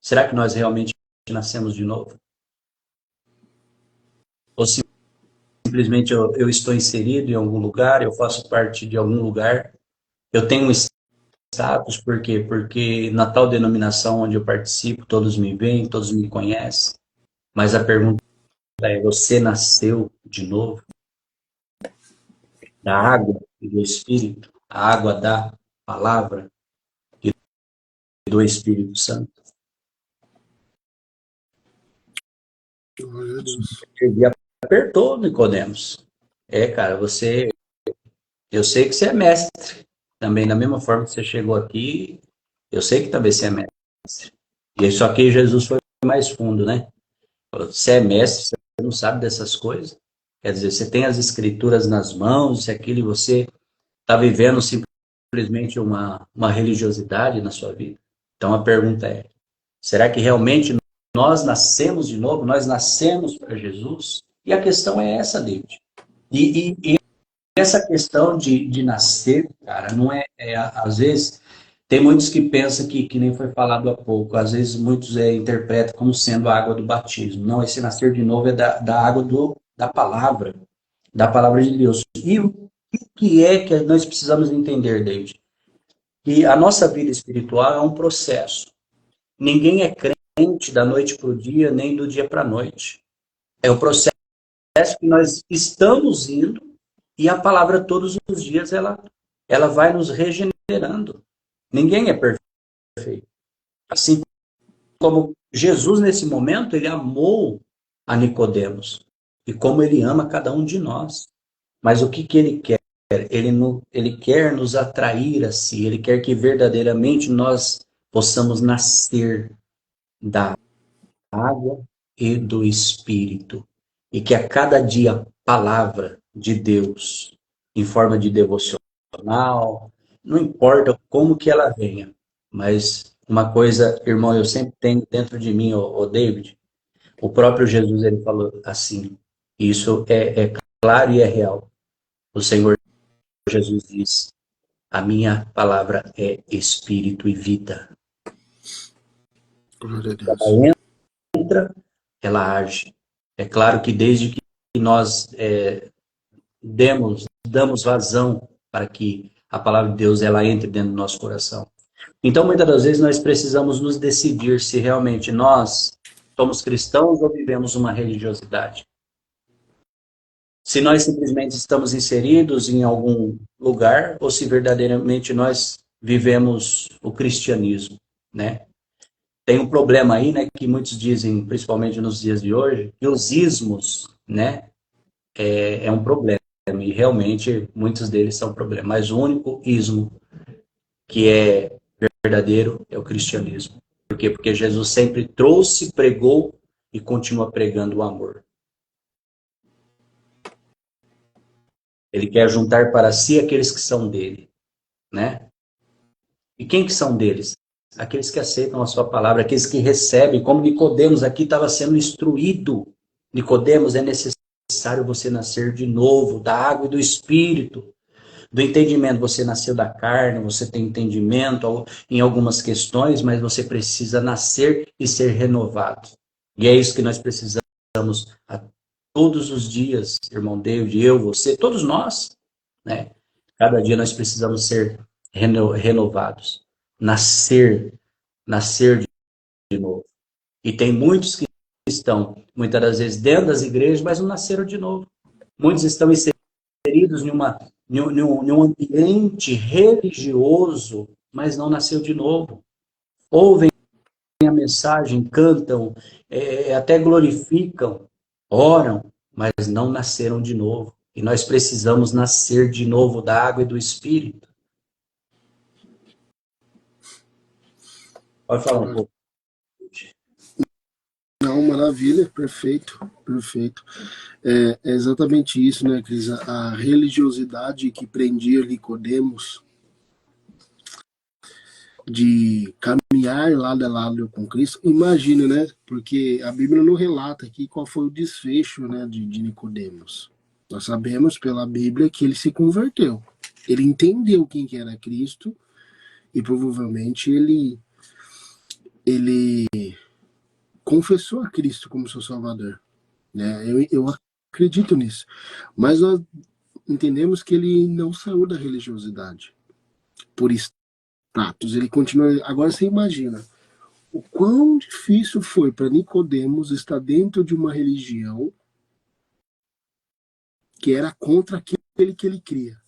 será que nós realmente nascemos de novo? Ou simplesmente eu estou inserido em algum lugar, eu faço parte de algum lugar, eu tenho um status, por quê? Porque na tal denominação onde eu participo, todos me veem, todos me conhecem, mas a pergunta é, você nasceu de novo? Da água e do Espírito, a água da palavra e do Espírito Santo. Glória a Deus. Ele apertou Nicodemos. Cara, eu sei que você é mestre. Também, da mesma forma que você chegou aqui, eu sei que também você é mestre. E só que Jesus foi mais fundo, né? Você é mestre, você não sabe dessas coisas. Quer dizer, você tem as escrituras nas mãos, se aquilo você está vivendo simplesmente uma religiosidade na sua vida. Então a pergunta é: será que realmente nós nascemos de novo? Nós nascemos para Jesus? E a questão é essa, David. E essa questão de nascer, cara, não às vezes, tem muitos que pensam que nem foi falado há pouco, às vezes muitos interpretam como sendo a água do batismo. Não, esse nascer de novo é da água da palavra de Deus. E o que é que nós precisamos entender, David? que a nossa vida espiritual é um processo. Ninguém é crente da noite para o dia, nem do dia para a noite. É o processo que nós estamos indo e a palavra todos os dias ela vai nos regenerando. Ninguém é perfeito. Assim como Jesus, nesse momento, ele amou a Nicodemos e como ele ama cada um de nós. Mas o que, que ele quer? Ele quer nos atrair a si, ele quer que verdadeiramente nós possamos nascer da água e do Espírito. E que a cada dia a palavra de Deus, em forma de devocional, não importa como que ela venha, mas uma coisa, irmão, eu sempre tenho dentro de mim, o David, o próprio Jesus, ele falou assim, isso é claro e é real. O Senhor Jesus diz, a minha palavra é espírito e vida. Glória a Deus. Ela entra, ela age. É claro que desde que nós damos vazão para que a palavra de Deus ela entre dentro do nosso coração. Então, muitas das vezes, nós precisamos nos decidir se realmente nós somos cristãos ou vivemos uma religiosidade. Se nós simplesmente estamos inseridos em algum lugar ou se verdadeiramente nós vivemos o cristianismo, né? Tem um problema aí, né, que muitos dizem, principalmente nos dias de hoje, que os ismos, né, é um problema. E realmente muitos deles são problemas. Mas o único ismo que é verdadeiro é o cristianismo. Por quê? Porque Jesus sempre trouxe, pregou e continua pregando o amor. Ele quer juntar para si aqueles que são dele, né? E quem que são deles? Aqueles que aceitam a sua palavra, aqueles que recebem, como Nicodemos aqui estava sendo instruído. Nicodemos, é necessário você nascer de novo, da água e do Espírito. Do entendimento, você nasceu da carne, você tem entendimento em algumas questões, mas você precisa nascer e ser renovado. E é isso que nós precisamos a todos os dias, irmão David, eu, você, todos nós, né? Cada dia nós precisamos ser renovados, nascer de novo. E tem muitos que estão, muitas das vezes, dentro das igrejas, mas não nasceram de novo. Muitos estão inseridos em um ambiente religioso, mas não nasceu de novo. Ouvem a mensagem, cantam, até glorificam, oram, mas não nasceram de novo. E nós precisamos nascer de novo da água e do Espírito. Pode falar um pouco. Não, maravilha, perfeito, perfeito. É exatamente isso, né, Cris? A religiosidade que prendia Nicodemos de caminhar lado a lado com Cristo. Imagina, né? Porque a Bíblia não relata aqui qual foi o desfecho, né, de Nicodemos. Nós sabemos pela Bíblia que ele se converteu. Ele entendeu quem que era Cristo e provavelmente ele confessou a Cristo como seu Salvador. Né? Eu acredito nisso. Mas nós entendemos que ele não saiu da religiosidade por status. Ele continua. Agora você imagina o quão difícil foi para Nicodemos estar dentro de uma religião que era contra aquele que ele cria.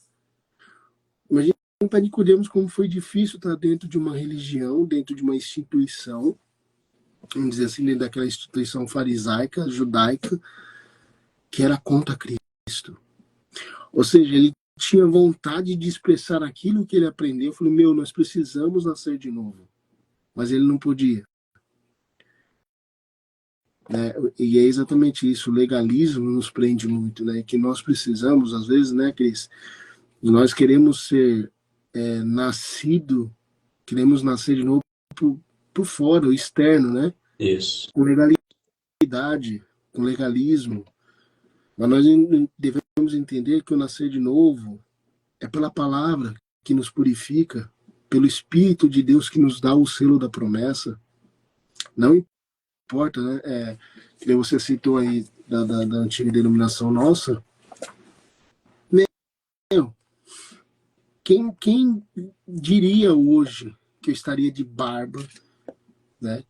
Imagina para Nicodemos como foi difícil estar dentro de uma religião, dentro de uma instituição, vamos dizer assim, dentro daquela instituição farisaica, judaica, que era contra Cristo. Ou seja, ele tinha vontade de expressar aquilo que ele aprendeu. Eu falei, nós precisamos nascer de novo. Mas ele não podia. Né? E é exatamente isso. O legalismo nos prende muito, né? Que nós precisamos, às vezes, né, Cris? Nós queremos ser queremos nascer de novo por fora, o externo, né? Isso. Com legalidade, com legalismo. Mas nós devemos entender que o nascer de novo é pela palavra que nos purifica, pelo Espírito de Deus que nos dá o selo da promessa. Não importa, né? Que você citou aí da antiga denominação nossa. Meu, Quem diria hoje que eu estaria de barba, né?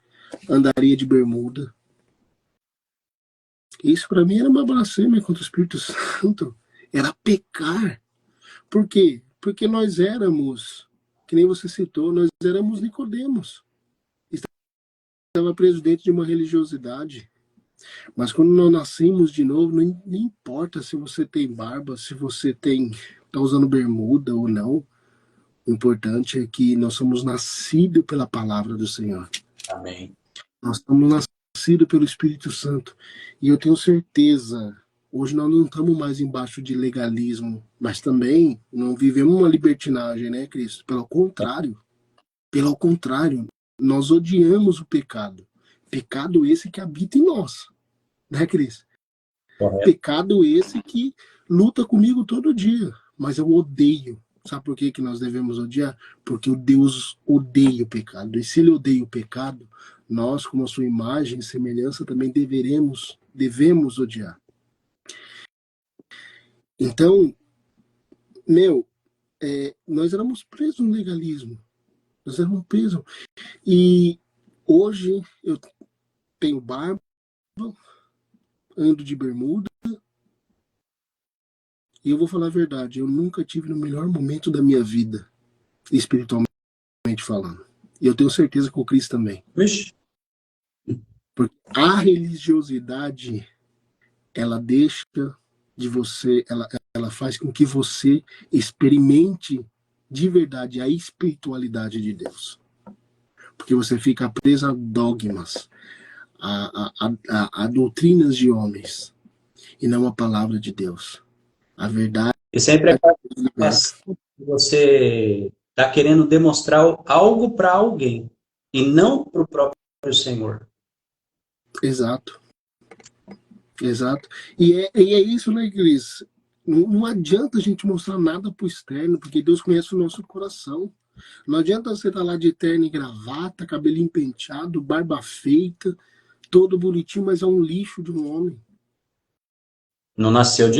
Andaria de bermuda? Isso para mim era uma blasfêmia contra o Espírito Santo. Era pecar. Por quê? Porque nós éramos, que nem você citou, nós éramos Nicodemos. Estava preso dentro de uma religiosidade. Mas quando nós nascemos de novo, não importa se você tem barba, se você está usando bermuda ou não. O importante é que nós somos nascidos pela palavra do Senhor. Amém. Nós somos nascidos pelo Espírito Santo. E eu tenho certeza, hoje nós não estamos mais embaixo de legalismo, mas também não vivemos uma libertinagem, né, Cristo? Pelo contrário, nós odiamos o pecado. Pecado esse que habita em nós, né, Cristo? Correto. Pecado esse que luta comigo todo dia, mas eu odeio. Sabe por que nós devemos odiar? Porque o Deus odeia o pecado. E se ele odeia o pecado, nós, como a sua imagem e semelhança, também devemos odiar. Então, nós éramos presos no legalismo. Nós éramos presos. E hoje eu tenho barba, ando de bermuda, e eu vou falar a verdade, eu nunca tive no melhor momento da minha vida, espiritualmente falando. E eu tenho certeza que o Cristo também. Vixe. Porque a religiosidade, ela deixa de você, ela faz com que você experimente de verdade a espiritualidade de Deus. Porque você fica preso a dogmas, a doutrinas de homens, e não a palavra de Deus. A verdade. E sempre é que você está querendo demonstrar algo para alguém e não para o próprio Senhor. Exato. Exato. E é isso, né, Cris? Não adianta a gente mostrar nada pro externo, porque Deus conhece o nosso coração. Não adianta você estar lá de terno e gravata, cabelinho penteado, barba feita, todo bonitinho, mas é um lixo de um homem. Não nasceu de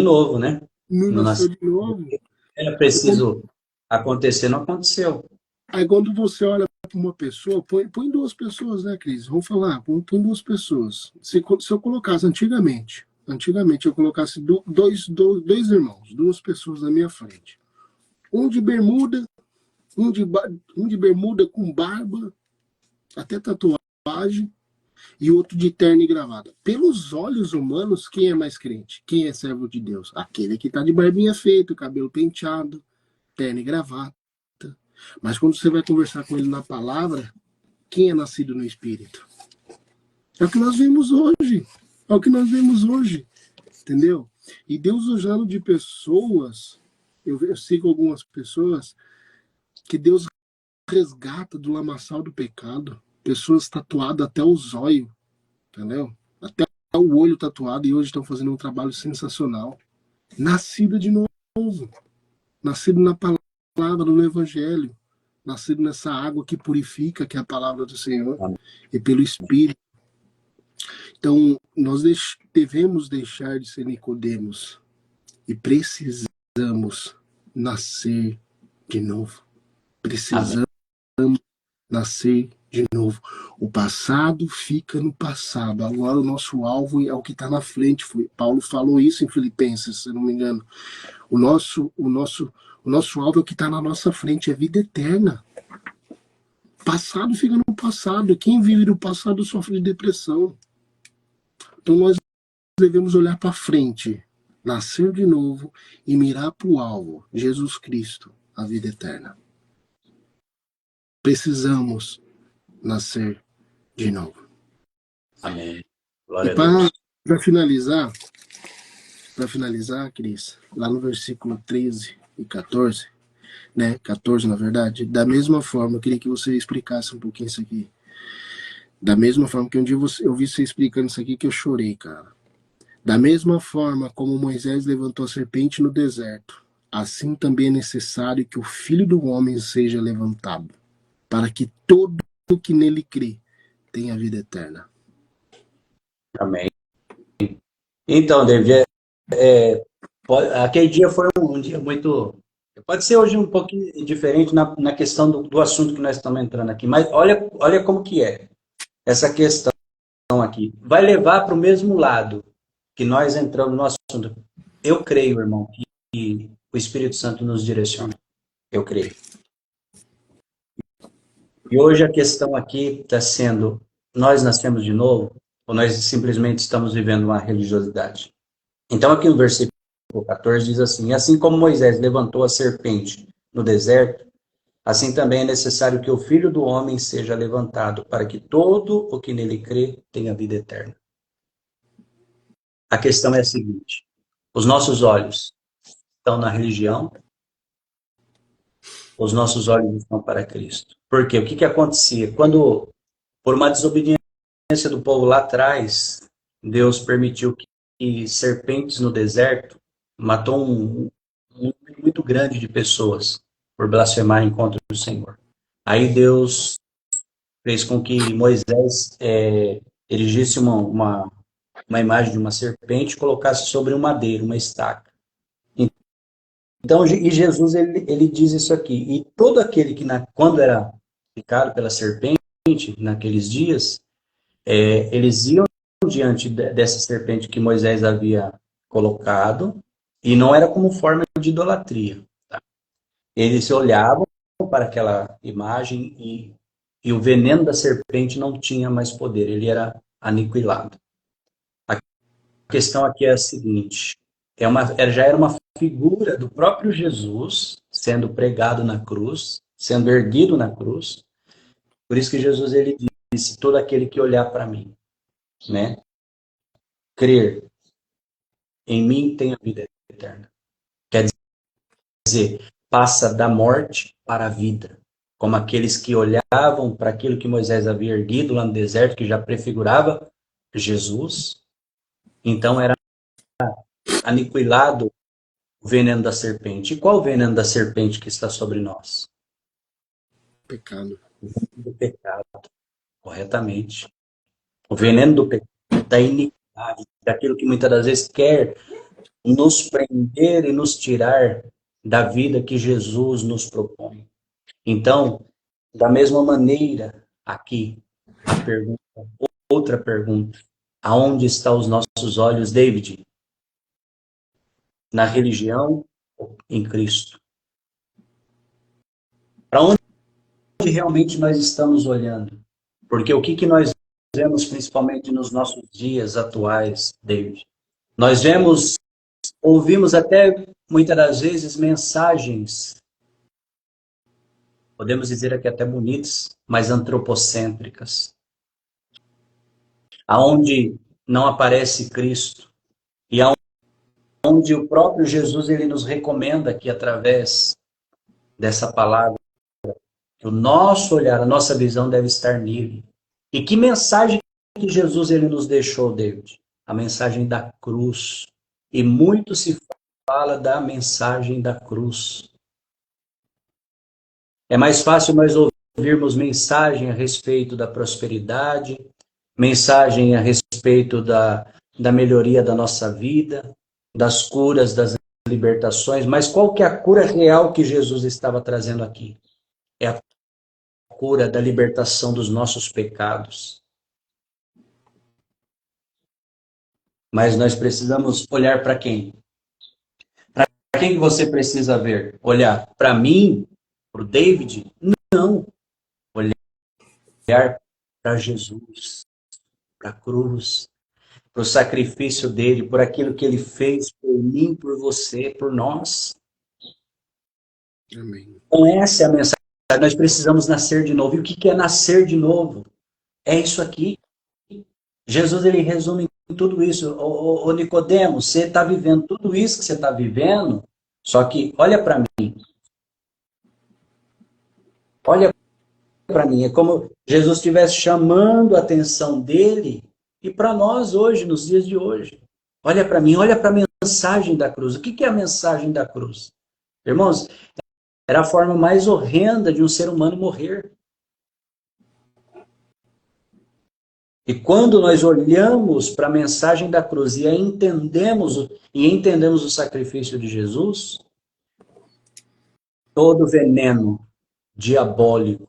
novo, né? Não nasceu de novo. Era preciso acontecer, não aconteceu. Aí quando você olha para uma pessoa, põe duas pessoas, né, Cris? Vamos falar, põe duas pessoas. Se eu colocasse antigamente eu colocasse dois irmãos, duas pessoas na minha frente. Um de bermuda, um de bermuda com barba, até tatuagem, e outro de terno e gravata. Pelos olhos humanos, quem é mais crente? Quem é servo de Deus? Aquele que está de barbinha feita, cabelo penteado, terno e gravata. Mas quando você vai conversar com ele na palavra, quem é nascido no Espírito? É o que nós vemos hoje. É o que nós vemos hoje. Entendeu? E Deus usando de pessoas, eu sigo algumas pessoas, que Deus resgata do lamaçal do pecado. Pessoas tatuadas até o zóio. Entendeu? Até o olho tatuado, e hoje estão fazendo um trabalho sensacional. Nascido de novo. Nascido na palavra, no Evangelho. Nascido nessa água que purifica, que é a palavra do Senhor, e pelo Espírito. Então, nós devemos deixar de ser Nicodemos e precisamos nascer de novo. Precisamos nascer de novo. O passado fica no passado. Agora o nosso alvo é o que está na frente. Paulo falou isso em Filipenses, se não me engano. O nosso alvo é o que está na nossa frente, é vida eterna. Passado fica no passado. Quem vive no passado sofre de depressão. Então nós devemos olhar para frente, nascer de novo e mirar para o alvo, Jesus Cristo, a vida eterna. Precisamos nascer de novo. Amém. Glória E a Deus. para finalizar, Cris, lá no versículo 13 e 14, né, 14 na verdade, da mesma forma, eu queria que você explicasse um pouquinho isso aqui. Da mesma forma que um dia eu vi você explicando isso aqui que eu chorei, cara. Da mesma forma como Moisés levantou a serpente no deserto, assim também é necessário que o Filho do Homem seja levantado, para que todo que nele crê tenha vida eterna. Amém. Então, David, aquele dia foi um dia muito Pode ser hoje um pouquinho diferente na questão do assunto que nós estamos entrando aqui, mas olha como que é essa questão aqui. Vai levar para o mesmo lado que nós entramos no assunto. Eu creio, irmão, que o Espírito Santo nos direciona. Eu creio. E hoje a questão aqui está sendo, nós nascemos de novo ou nós simplesmente estamos vivendo uma religiosidade? Então aqui no versículo 14 diz assim, assim como Moisés levantou a serpente no deserto, assim também é necessário que o Filho do Homem seja levantado, para que todo o que nele crê tenha vida eterna. A questão é a seguinte, os nossos olhos estão na religião, os nossos olhos estão para Cristo. Por quê? O que acontecia? Quando, por uma desobediência do povo lá atrás, Deus permitiu que serpentes no deserto matou um número muito grande de pessoas por blasfemarem contra o Senhor. Aí Deus fez com que Moisés erigisse uma imagem de uma serpente e colocasse sobre um madeiro, uma estaca. Então, e Jesus, ele diz isso aqui, e todo aquele que, quando era picado pela serpente, naqueles dias, eles iam diante dessa serpente que Moisés havia colocado, e não era como forma de idolatria. Tá? Eles olhavam para aquela imagem e o veneno da serpente não tinha mais poder, ele era aniquilado. A questão aqui é a seguinte, já era uma figura do próprio Jesus sendo pregado na cruz, sendo erguido na cruz. Por isso que Jesus ele disse, todo aquele que olhar para mim, né, crer em mim tem a vida eterna. Quer dizer, passa da morte para a vida. Como aqueles que olhavam para aquilo que Moisés havia erguido lá no deserto, que já prefigurava Jesus. Então era aniquilado o veneno da serpente. E qual o veneno da serpente que está sobre nós? Pecado. Do pecado, corretamente. O veneno do pecado, da iniquidade, daquilo que muitas das vezes quer nos prender e nos tirar da vida que Jesus nos propõe. Então, da mesma maneira, aqui, outra pergunta. Aonde estão os nossos olhos, David? Na religião ou em Cristo? Para onde realmente nós estamos olhando? Porque o que nós vemos principalmente nos nossos dias atuais, David? Nós ouvimos até muitas das vezes mensagens, podemos dizer aqui até bonitas, mas antropocêntricas, aonde não aparece Cristo e aonde o próprio Jesus ele nos recomenda que através dessa palavra o nosso olhar, a nossa visão deve estar nele. E que mensagem que Jesus ele nos deixou, David? A mensagem da cruz. E muito se fala da mensagem da cruz. É mais fácil nós ouvirmos mensagem a respeito da prosperidade, mensagem a respeito da melhoria da nossa vida, das curas, das libertações, mas qual que é a cura real que Jesus estava trazendo aqui? É a cura da libertação dos nossos pecados. Mas nós precisamos olhar para quem? Para quem que você precisa ver? Olhar para mim? Para o David? Não. Olhar para Jesus, para a cruz, para o sacrifício dele, por aquilo que ele fez por mim, por você, por nós. Amém. Então essa é a mensagem. Nós precisamos nascer de novo. E o que é nascer de novo? É isso aqui. Jesus ele resume tudo isso. Ô Nicodemo, você está vivendo tudo isso que você está vivendo, só que olha para mim. Olha para mim. É como Jesus estivesse chamando a atenção dele e para nós hoje, nos dias de hoje. Olha para mim, olha para a mensagem da cruz. O que é a mensagem da cruz? Irmãos, era a forma mais horrenda de um ser humano morrer. E quando nós olhamos para a mensagem da cruz e entendemos o sacrifício de Jesus, todo veneno diabólico,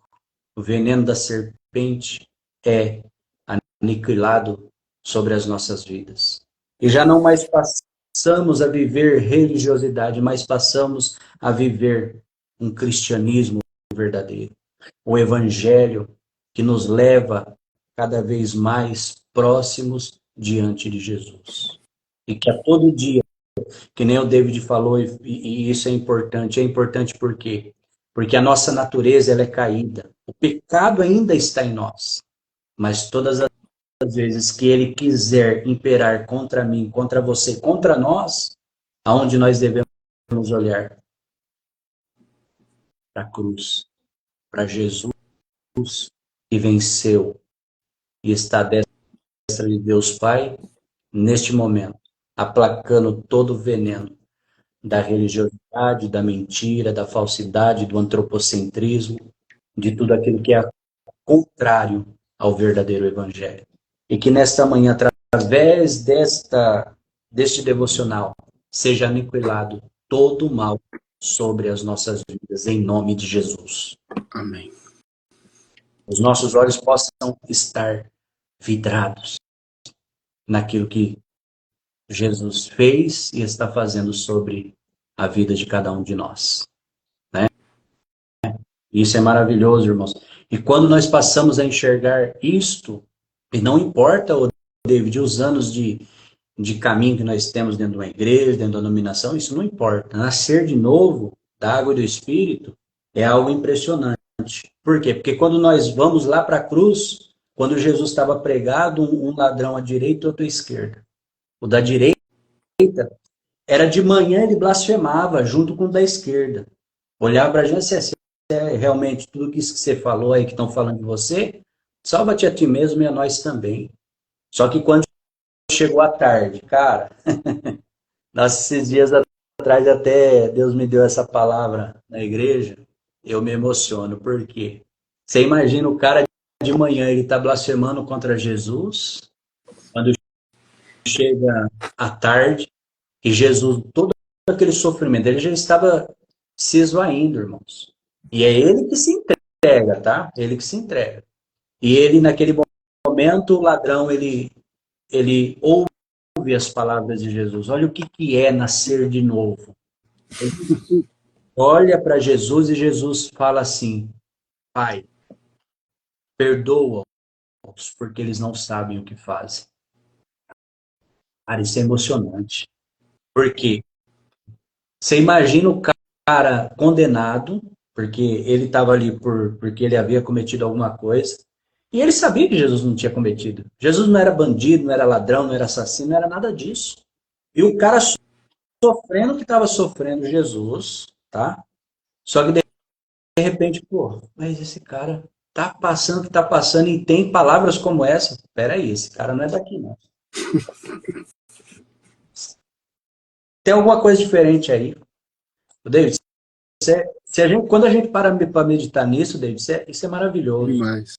o veneno da serpente é aniquilado sobre as nossas vidas. E já não mais passamos a viver religiosidade, mas passamos a viver um cristianismo verdadeiro. O evangelho que nos leva cada vez mais próximos diante de Jesus. E que a todo dia, que nem o David falou, e isso é importante por quê? Porque a nossa natureza ela é caída. O pecado ainda está em nós. Mas todas as vezes que ele quiser imperar contra mim, contra você, contra nós, aonde nós devemos olhar? Para a cruz, para Jesus, que venceu e está à destra de Deus Pai, neste momento, aplacando todo o veneno da religiosidade, da mentira, da falsidade, do antropocentrismo, de tudo aquilo que é contrário ao verdadeiro evangelho. E que nesta manhã, através deste devocional, seja aniquilado todo o mal sobre as nossas vidas, em nome de Jesus. Amém. Os nossos olhos possam estar vidrados naquilo que Jesus fez e está fazendo sobre a vida de cada um de nós. Né? Isso é maravilhoso, irmãos. E quando nós passamos a enxergar isto, e não importa, David, os anos de caminho que nós temos dentro de uma igreja, dentro da denominação, isso não importa. Nascer de novo, da água e do Espírito, é algo impressionante. Por quê? Porque quando nós vamos lá para a cruz, quando Jesus estava pregado, um ladrão à direita e outro à esquerda. O da direita era de manhã, ele blasfemava, junto com o da esquerda. Olhava para a gente e é realmente tudo isso que você falou aí, que estão falando de você, salva-te a ti mesmo e a nós também. Só que quando chegou a tarde, cara, esses dias atrás até Deus me deu essa palavra na igreja, eu me emociono, por quê? Você imagina o cara de manhã, ele está blasfemando contra Jesus, quando chega à tarde, e Jesus, todo aquele sofrimento, ele já estava se esvaindo, irmãos. E é ele que se entrega, tá? Ele que se entrega. E ele, naquele momento, o ladrão, ele ouve as palavras de Jesus. Olha o que é nascer de novo. Ele olha para Jesus e Jesus fala assim: Pai, perdoa-os, porque eles não sabem o que fazem. Cara, isso é emocionante. Por quê? Você imagina o cara condenado, porque ele estava ali porque ele havia cometido alguma coisa, e ele sabia que Jesus não tinha cometido. Jesus não era bandido, não era ladrão, não era assassino, não era nada disso. E o cara sofrendo o que estava sofrendo Jesus, tá? Só que de repente, pô, mas esse cara tá passando o que tá passando e tem palavras como essa. Peraí, esse cara não é daqui, não. Tem alguma coisa diferente aí. David, quando a gente para meditar nisso, David, isso é maravilhoso. Demais.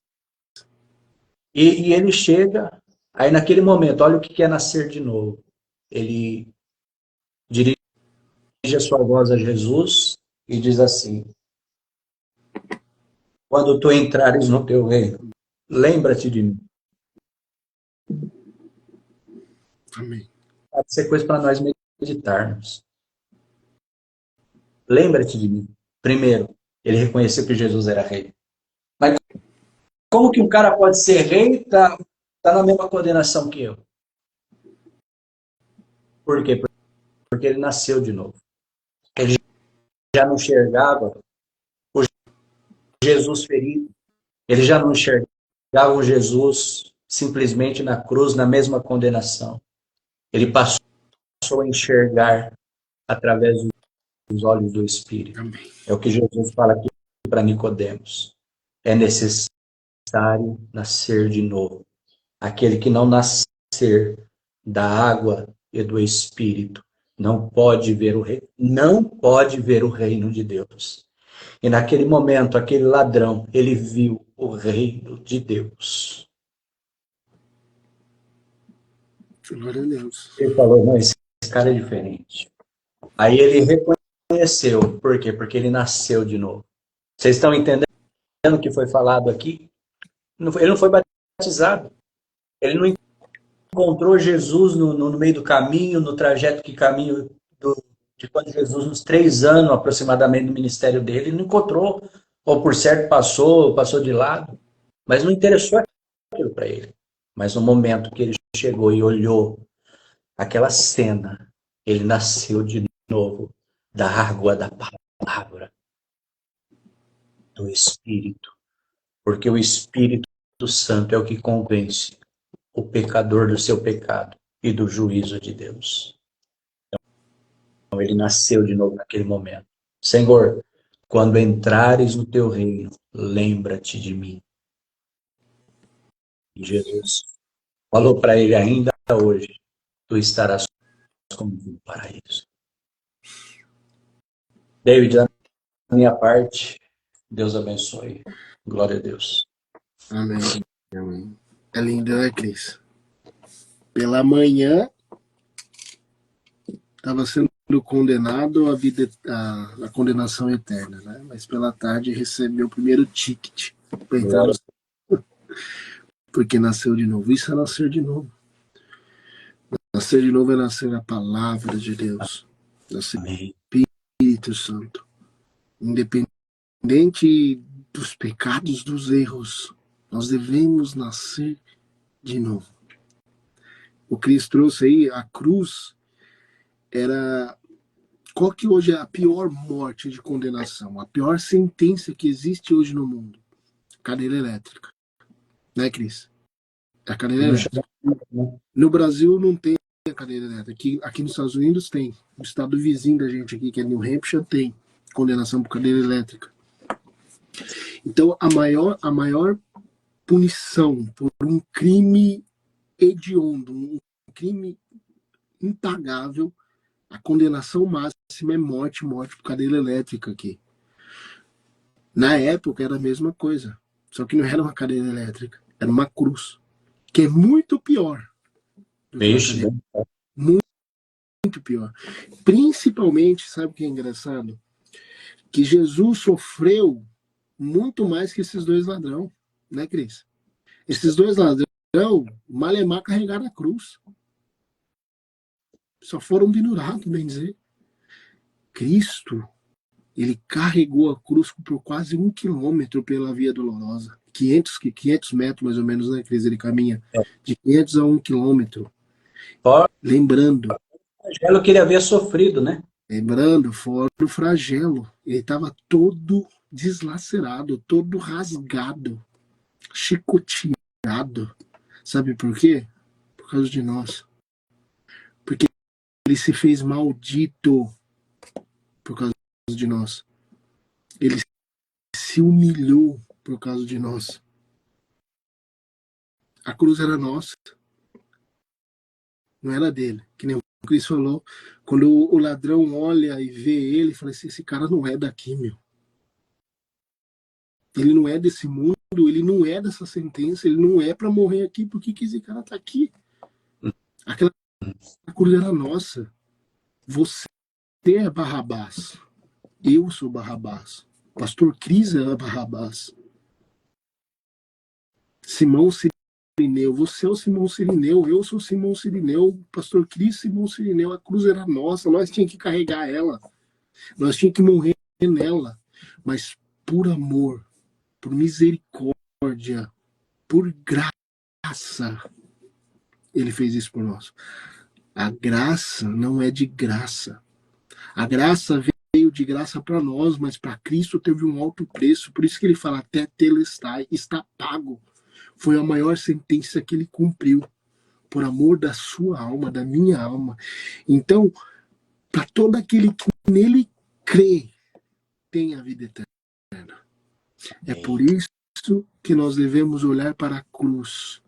E ele chega, aí naquele momento, olha o que é nascer de novo. Ele dirige a sua voz a Jesus e diz assim: quando tu entrares no teu reino, lembra-te de mim. Amém. Pode ser coisa para nós meditarmos. Lembra-te de mim. Primeiro, ele reconheceu que Jesus era rei. Mas como que um cara pode ser rei e tá na mesma condenação que eu? Por quê? Porque ele nasceu de novo. Ele já não enxergava o Jesus ferido. Ele já não enxergava o Jesus simplesmente na cruz, na mesma condenação. Ele passou a enxergar através dos olhos do Espírito. Amém. É o que Jesus fala aqui para Nicodemos. É necessário nascer de novo. Aquele que não nascer da água e do Espírito não pode ver o reino de Deus. E naquele momento, aquele ladrão, ele viu o reino de Deus. Glória a Deus. Ele falou, não, esse cara é diferente. Aí ele conheceu. Por quê? Porque ele nasceu de novo. Vocês estão entendendo o que foi falado aqui? Ele não foi batizado. Ele não encontrou Jesus no meio do caminho, no trajeto que caminho de quando Jesus, uns 3 anos aproximadamente do ministério dele, ele não encontrou. Ou por certo passou de lado. Mas não interessou aquilo para ele. Mas no momento que ele chegou e olhou aquela cena, ele nasceu de novo da água da palavra, do Espírito. Porque o Espírito Santo é o que convence o pecador do seu pecado e do juízo de Deus. Então ele nasceu de novo naquele momento. Senhor, quando entrares no teu reino, lembra-te de mim. E Jesus falou para ele ainda hoje, tu estarás comigo no paraíso. David, da minha parte, Deus abençoe. Glória a Deus. Amém. Amém. É lindo, né, Cris? Pela manhã, estava sendo condenado à vida, à condenação eterna, né? Mas pela tarde recebeu o primeiro ticket para entrar no céu, porque nasceu de novo. Isso é nascer de novo. Nascer de novo é nascer na palavra de Deus, nascer no Espírito Santo, independente dos pecados, dos erros. Nós devemos nascer de novo. O Cristo trouxe aí, a cruz era... Qual que hoje é a pior morte de condenação? A pior sentença que existe hoje no mundo? Cadeira elétrica. Né, Cris? A cadeira elétrica. No Brasil não tem a cadeira elétrica. Aqui nos Estados Unidos tem. O estado vizinho da gente aqui, que é New Hampshire, tem condenação por cadeira elétrica. Então, a maior punição por um crime hediondo, um crime impagável, a condenação máxima é morte por cadeira elétrica aqui. Na época era a mesma coisa, só que não era uma cadeira elétrica, era uma cruz, que é muito pior. Muito pior. Principalmente, sabe o que é engraçado? Que Jesus sofreu muito mais que esses dois ladrões, né, Cris? Esses dois ladrões, malemar carregaram a cruz. Só foram pendurados, bem dizer. Cristo, ele carregou a cruz por quase 1 quilômetro pela Via Dolorosa. 500 metros, mais ou menos, né, Cris? Ele caminha de 500 a 1 quilômetro. Lembrando. O flagelo que ele havia sofrido, né? Lembrando, fora o flagelo. Ele estava todo deslacerado, todo rasgado, chicoteado. Sabe por quê? Por causa de nós. Porque ele se fez maldito por causa de nós. Ele se humilhou por causa de nós. A cruz era nossa. Não era dele. Que nem o Cris falou. Quando o ladrão olha e vê ele, fala assim, esse cara não é daqui, meu. Ele não é desse mundo, ele não é dessa sentença, ele não é para morrer aqui. Por que esse cara tá aqui? Aquela cruz era nossa. Você é Barrabás. Eu sou Barrabás. Pastor Cris é Barrabás. Simão Sirineu. Você é o Simão Sirineu. Eu sou Simão Sirineu. Pastor Cris, Simão Sirineu. A cruz era nossa. Nós tínhamos que carregar ela. Nós tínhamos que morrer nela. Mas por amor, por misericórdia, por graça, ele fez isso por nós. A graça não é de graça. A graça veio de graça para nós, mas para Cristo teve um alto preço. Por isso que ele fala, até telestai, está pago. Foi a maior sentença que ele cumpriu, por amor da sua alma, da minha alma. Então, para todo aquele que nele crê, tem a vida eterna. É por isso que nós devemos olhar para a cruz.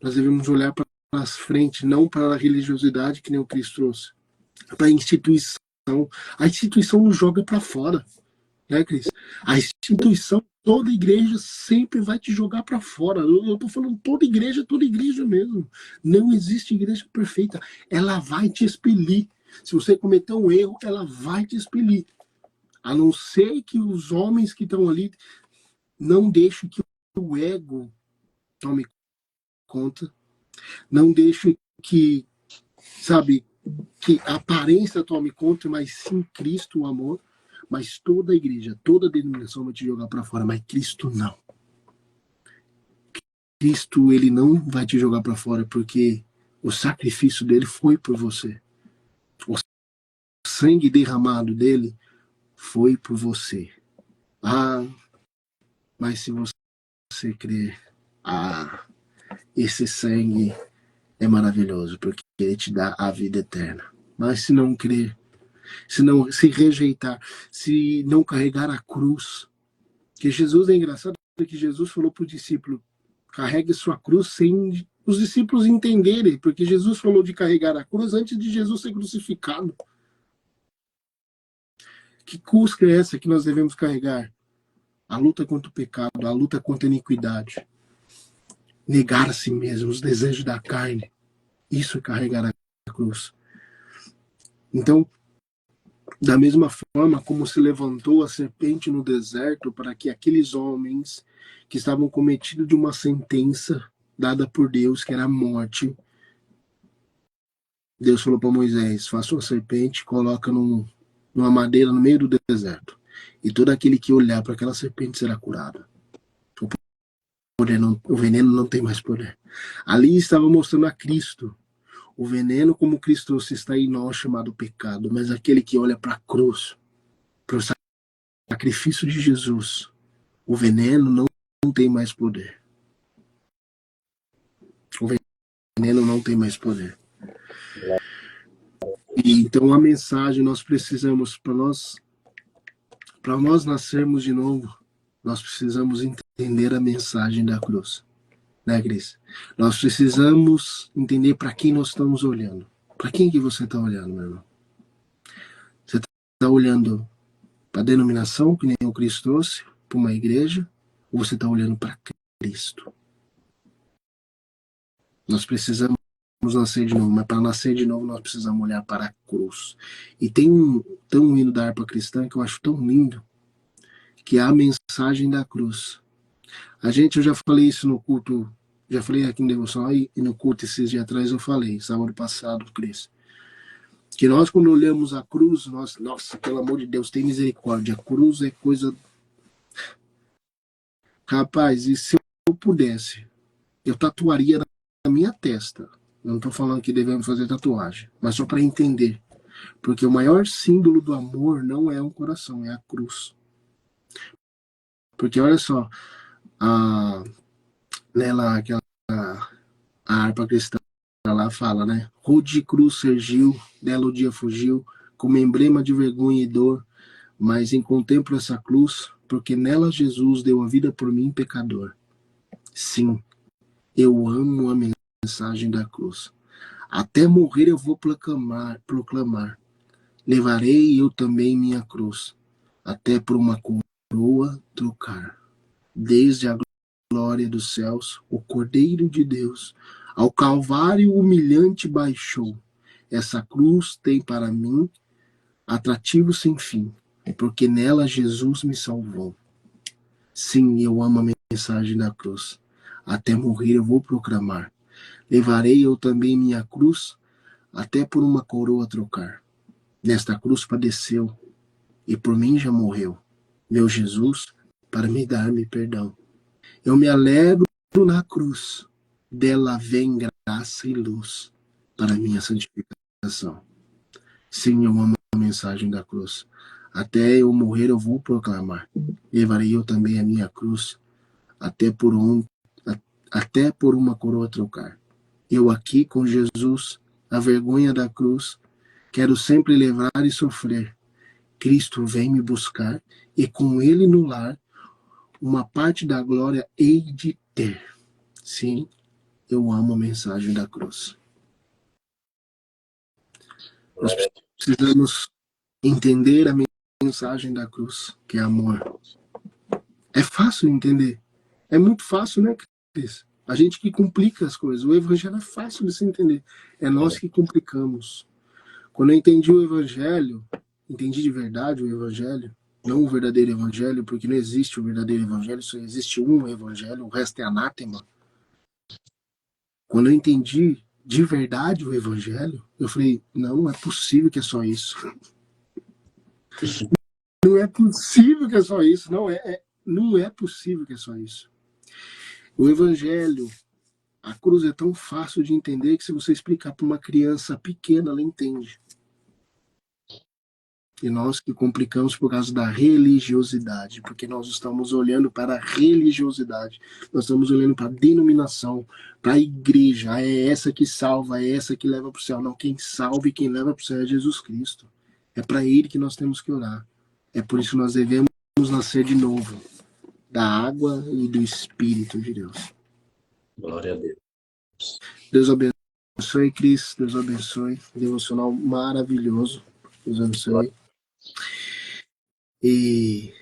Nós devemos olhar para as frentes, não para a religiosidade que nem o Cristo trouxe. Para a instituição. A instituição nos joga para fora, né, Cris? A instituição, toda igreja sempre vai te jogar para fora. Eu estou falando toda igreja mesmo. Não existe igreja perfeita. Ela vai te expelir. Se você cometer um erro, ela vai te expelir. A não ser que os homens que estão ali não deixem que o ego tome conta, não deixem que, sabe, que a aparência tome conta, mas sim Cristo, o amor. Mas toda a igreja, toda a denominação vai te jogar para fora, mas Cristo não. Cristo, ele não vai te jogar para fora, porque o sacrifício dele foi por você. O sangue derramado dele foi por você. Ah, mas se você crer, esse sangue é maravilhoso, porque ele te dá a vida eterna. Mas se não crer, se rejeitar, se não carregar a cruz, que Jesus é engraçado, que Jesus falou para o discípulo, carregue sua cruz sem os discípulos entenderem, porque Jesus falou de carregar a cruz antes de Jesus ser crucificado. Que cruz é essa que nós devemos carregar? A luta contra o pecado, a luta contra a iniquidade. Negar a si mesmo, os desejos da carne. Isso é carregar a cruz. Então, da mesma forma como se levantou a serpente no deserto para que aqueles homens que estavam cometidos de uma sentença dada por Deus, que era a morte, Deus falou para Moisés, faça uma serpente, coloca numa madeira no meio do deserto. E todo aquele que olhar para aquela serpente será curado. O veneno não tem mais poder. Ali estava mostrando a Cristo. O veneno, como Cristo trouxe, está em nós, chamado pecado. Mas aquele que olha para a cruz, para o sacrifício de Jesus, o veneno não tem mais poder. O veneno não tem mais poder. E então a mensagem nós precisamos, para nós nascermos de novo, nós precisamos entender a mensagem da cruz. Né, Cris? Nós precisamos entender para quem nós estamos olhando. Para quem que você está olhando, meu irmão? Você está olhando para a denominação, que nem o Cristo trouxe, para uma igreja, ou você está olhando para Cristo? Nós precisamos nascer de novo, mas para nascer de novo nós precisamos olhar para a cruz. E tem um hino da harpa cristã que eu acho tão lindo, que é a mensagem da cruz. Eu já falei isso no culto, já falei aqui no devocional e no culto esses dias atrás eu falei, sábado passado, Cris, que nós quando olhamos a cruz, nossa, pelo amor de Deus, tem misericórdia, a cruz é coisa... Rapaz, e se eu pudesse, eu tatuaria na minha testa. Eu não estou falando que devemos fazer tatuagem, mas só para entender. Porque o maior símbolo do amor não é um coração, é a cruz. Porque olha só, a harpa cristã lá fala, né? Rude cruz surgiu, dela o dia fugiu, como emblema de vergonha e dor, mas contemplo essa cruz, porque nela Jesus deu a vida por mim, pecador. Sim, eu amo a mensagem da cruz. Até morrer eu vou proclamar. Levarei eu também minha cruz, até por uma coroa trocar. Desde a glória dos céus, o Cordeiro de Deus, ao Calvário humilhante baixou. Essa cruz tem para mim atrativo sem fim, porque nela Jesus me salvou. Sim, eu amo a mensagem da cruz. Até morrer eu vou proclamar. Levarei eu também minha cruz, até por uma coroa trocar. Nesta cruz padeceu, e por mim já morreu. Meu Jesus, para me dar-me perdão. Eu me alegro na cruz, dela vem graça e luz para minha santificação. Sim, eu amo a mensagem da cruz. Até eu morrer eu vou proclamar. Levarei eu também a minha cruz, até por uma coroa trocar. Eu aqui com Jesus, a vergonha da cruz, quero sempre levar e sofrer. Cristo vem me buscar, e com ele no lar, uma parte da glória hei de ter. Sim, eu amo a mensagem da cruz. Nós precisamos entender a mensagem da cruz, que é amor. É fácil entender. É muito fácil, né, Cris? A gente que complica as coisas. O evangelho é fácil de se entender. É nós que complicamos. Quando eu entendi o evangelho, entendi de verdade o evangelho, não o verdadeiro evangelho, porque não existe o verdadeiro evangelho, só existe um evangelho, o resto é anátema. Quando eu entendi de verdade o evangelho, eu falei, não é possível que é só isso. Não é possível que é só isso. Não é possível que é só isso. O evangelho, a cruz é tão fácil de entender que se você explicar para uma criança pequena, ela entende. E nós que complicamos por causa da religiosidade, porque nós estamos olhando para a religiosidade, nós estamos olhando para a denominação, para a igreja. Ah, é essa que salva, é essa que leva para o céu. Não, quem salva e quem leva para o céu é Jesus Cristo. É para Ele que nós temos que orar. É por isso que nós devemos nascer de novo, da água e do Espírito de Deus. Glória a Deus. Deus abençoe, Cris. Deus abençoe. Devocional maravilhoso. Deus abençoe. E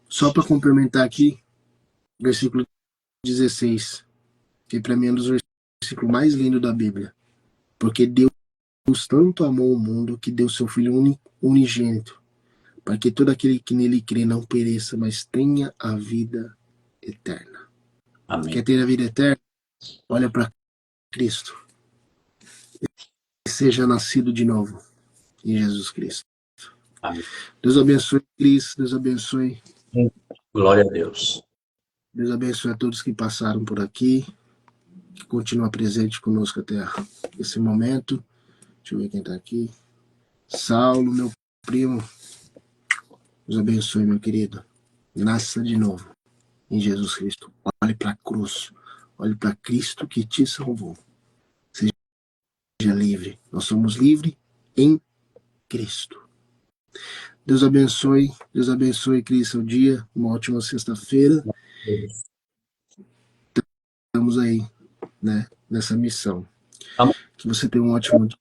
só para complementar aqui, versículo 16, que para mim é um dos versículos mais lindos da Bíblia. Porque Deus tanto amou o mundo que deu seu Filho unigênito, para que todo aquele que nele crê não pereça, mas tenha a vida eterna. Amém. Quer ter a vida eterna? Olha para Cristo. Seja nascido de novo em Jesus Cristo. Amém. Deus abençoe, Cristo. Deus abençoe. Glória a Deus. Deus abençoe a todos que passaram por aqui, que continua presente conosco até esse momento. Deixa eu ver quem está aqui. Saulo, meu primo. Deus abençoe, meu querido. Nasça de novo em Jesus Cristo. Olhe para a cruz. Olhe para Cristo que te salvou. Seja livre. Nós somos livres em Cristo. Deus abençoe. Deus abençoe, Cristo, seu dia. Uma ótima sexta-feira. Estamos aí, né, nessa missão. Que você tenha um ótimo dia.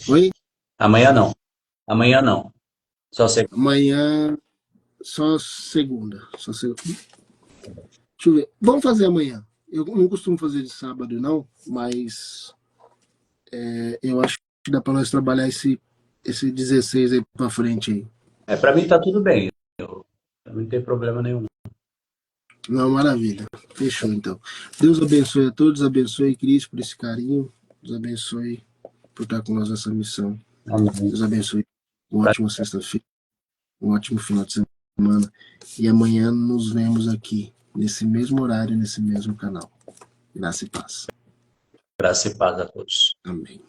Oi? Amanhã não. Amanhã não. Só segunda. Amanhã, só segunda. Só segunda. Deixa eu ver. Vamos fazer amanhã. Eu não costumo fazer de sábado, não, mas eu acho que dá para nós trabalhar esse 16 aí para frente aí. Para mim tá tudo bem. Eu não tem problema nenhum. Não, maravilha. Fechou, então. Deus abençoe a todos, abençoe Cristo por esse carinho, Deus abençoe por estar com nós nessa missão. Amém. Deus abençoe. Uma ótima sexta-feira, um ótimo final de semana. E amanhã nos vemos aqui, nesse mesmo horário, nesse mesmo canal. Graça e paz. Graça e paz a todos. Amém.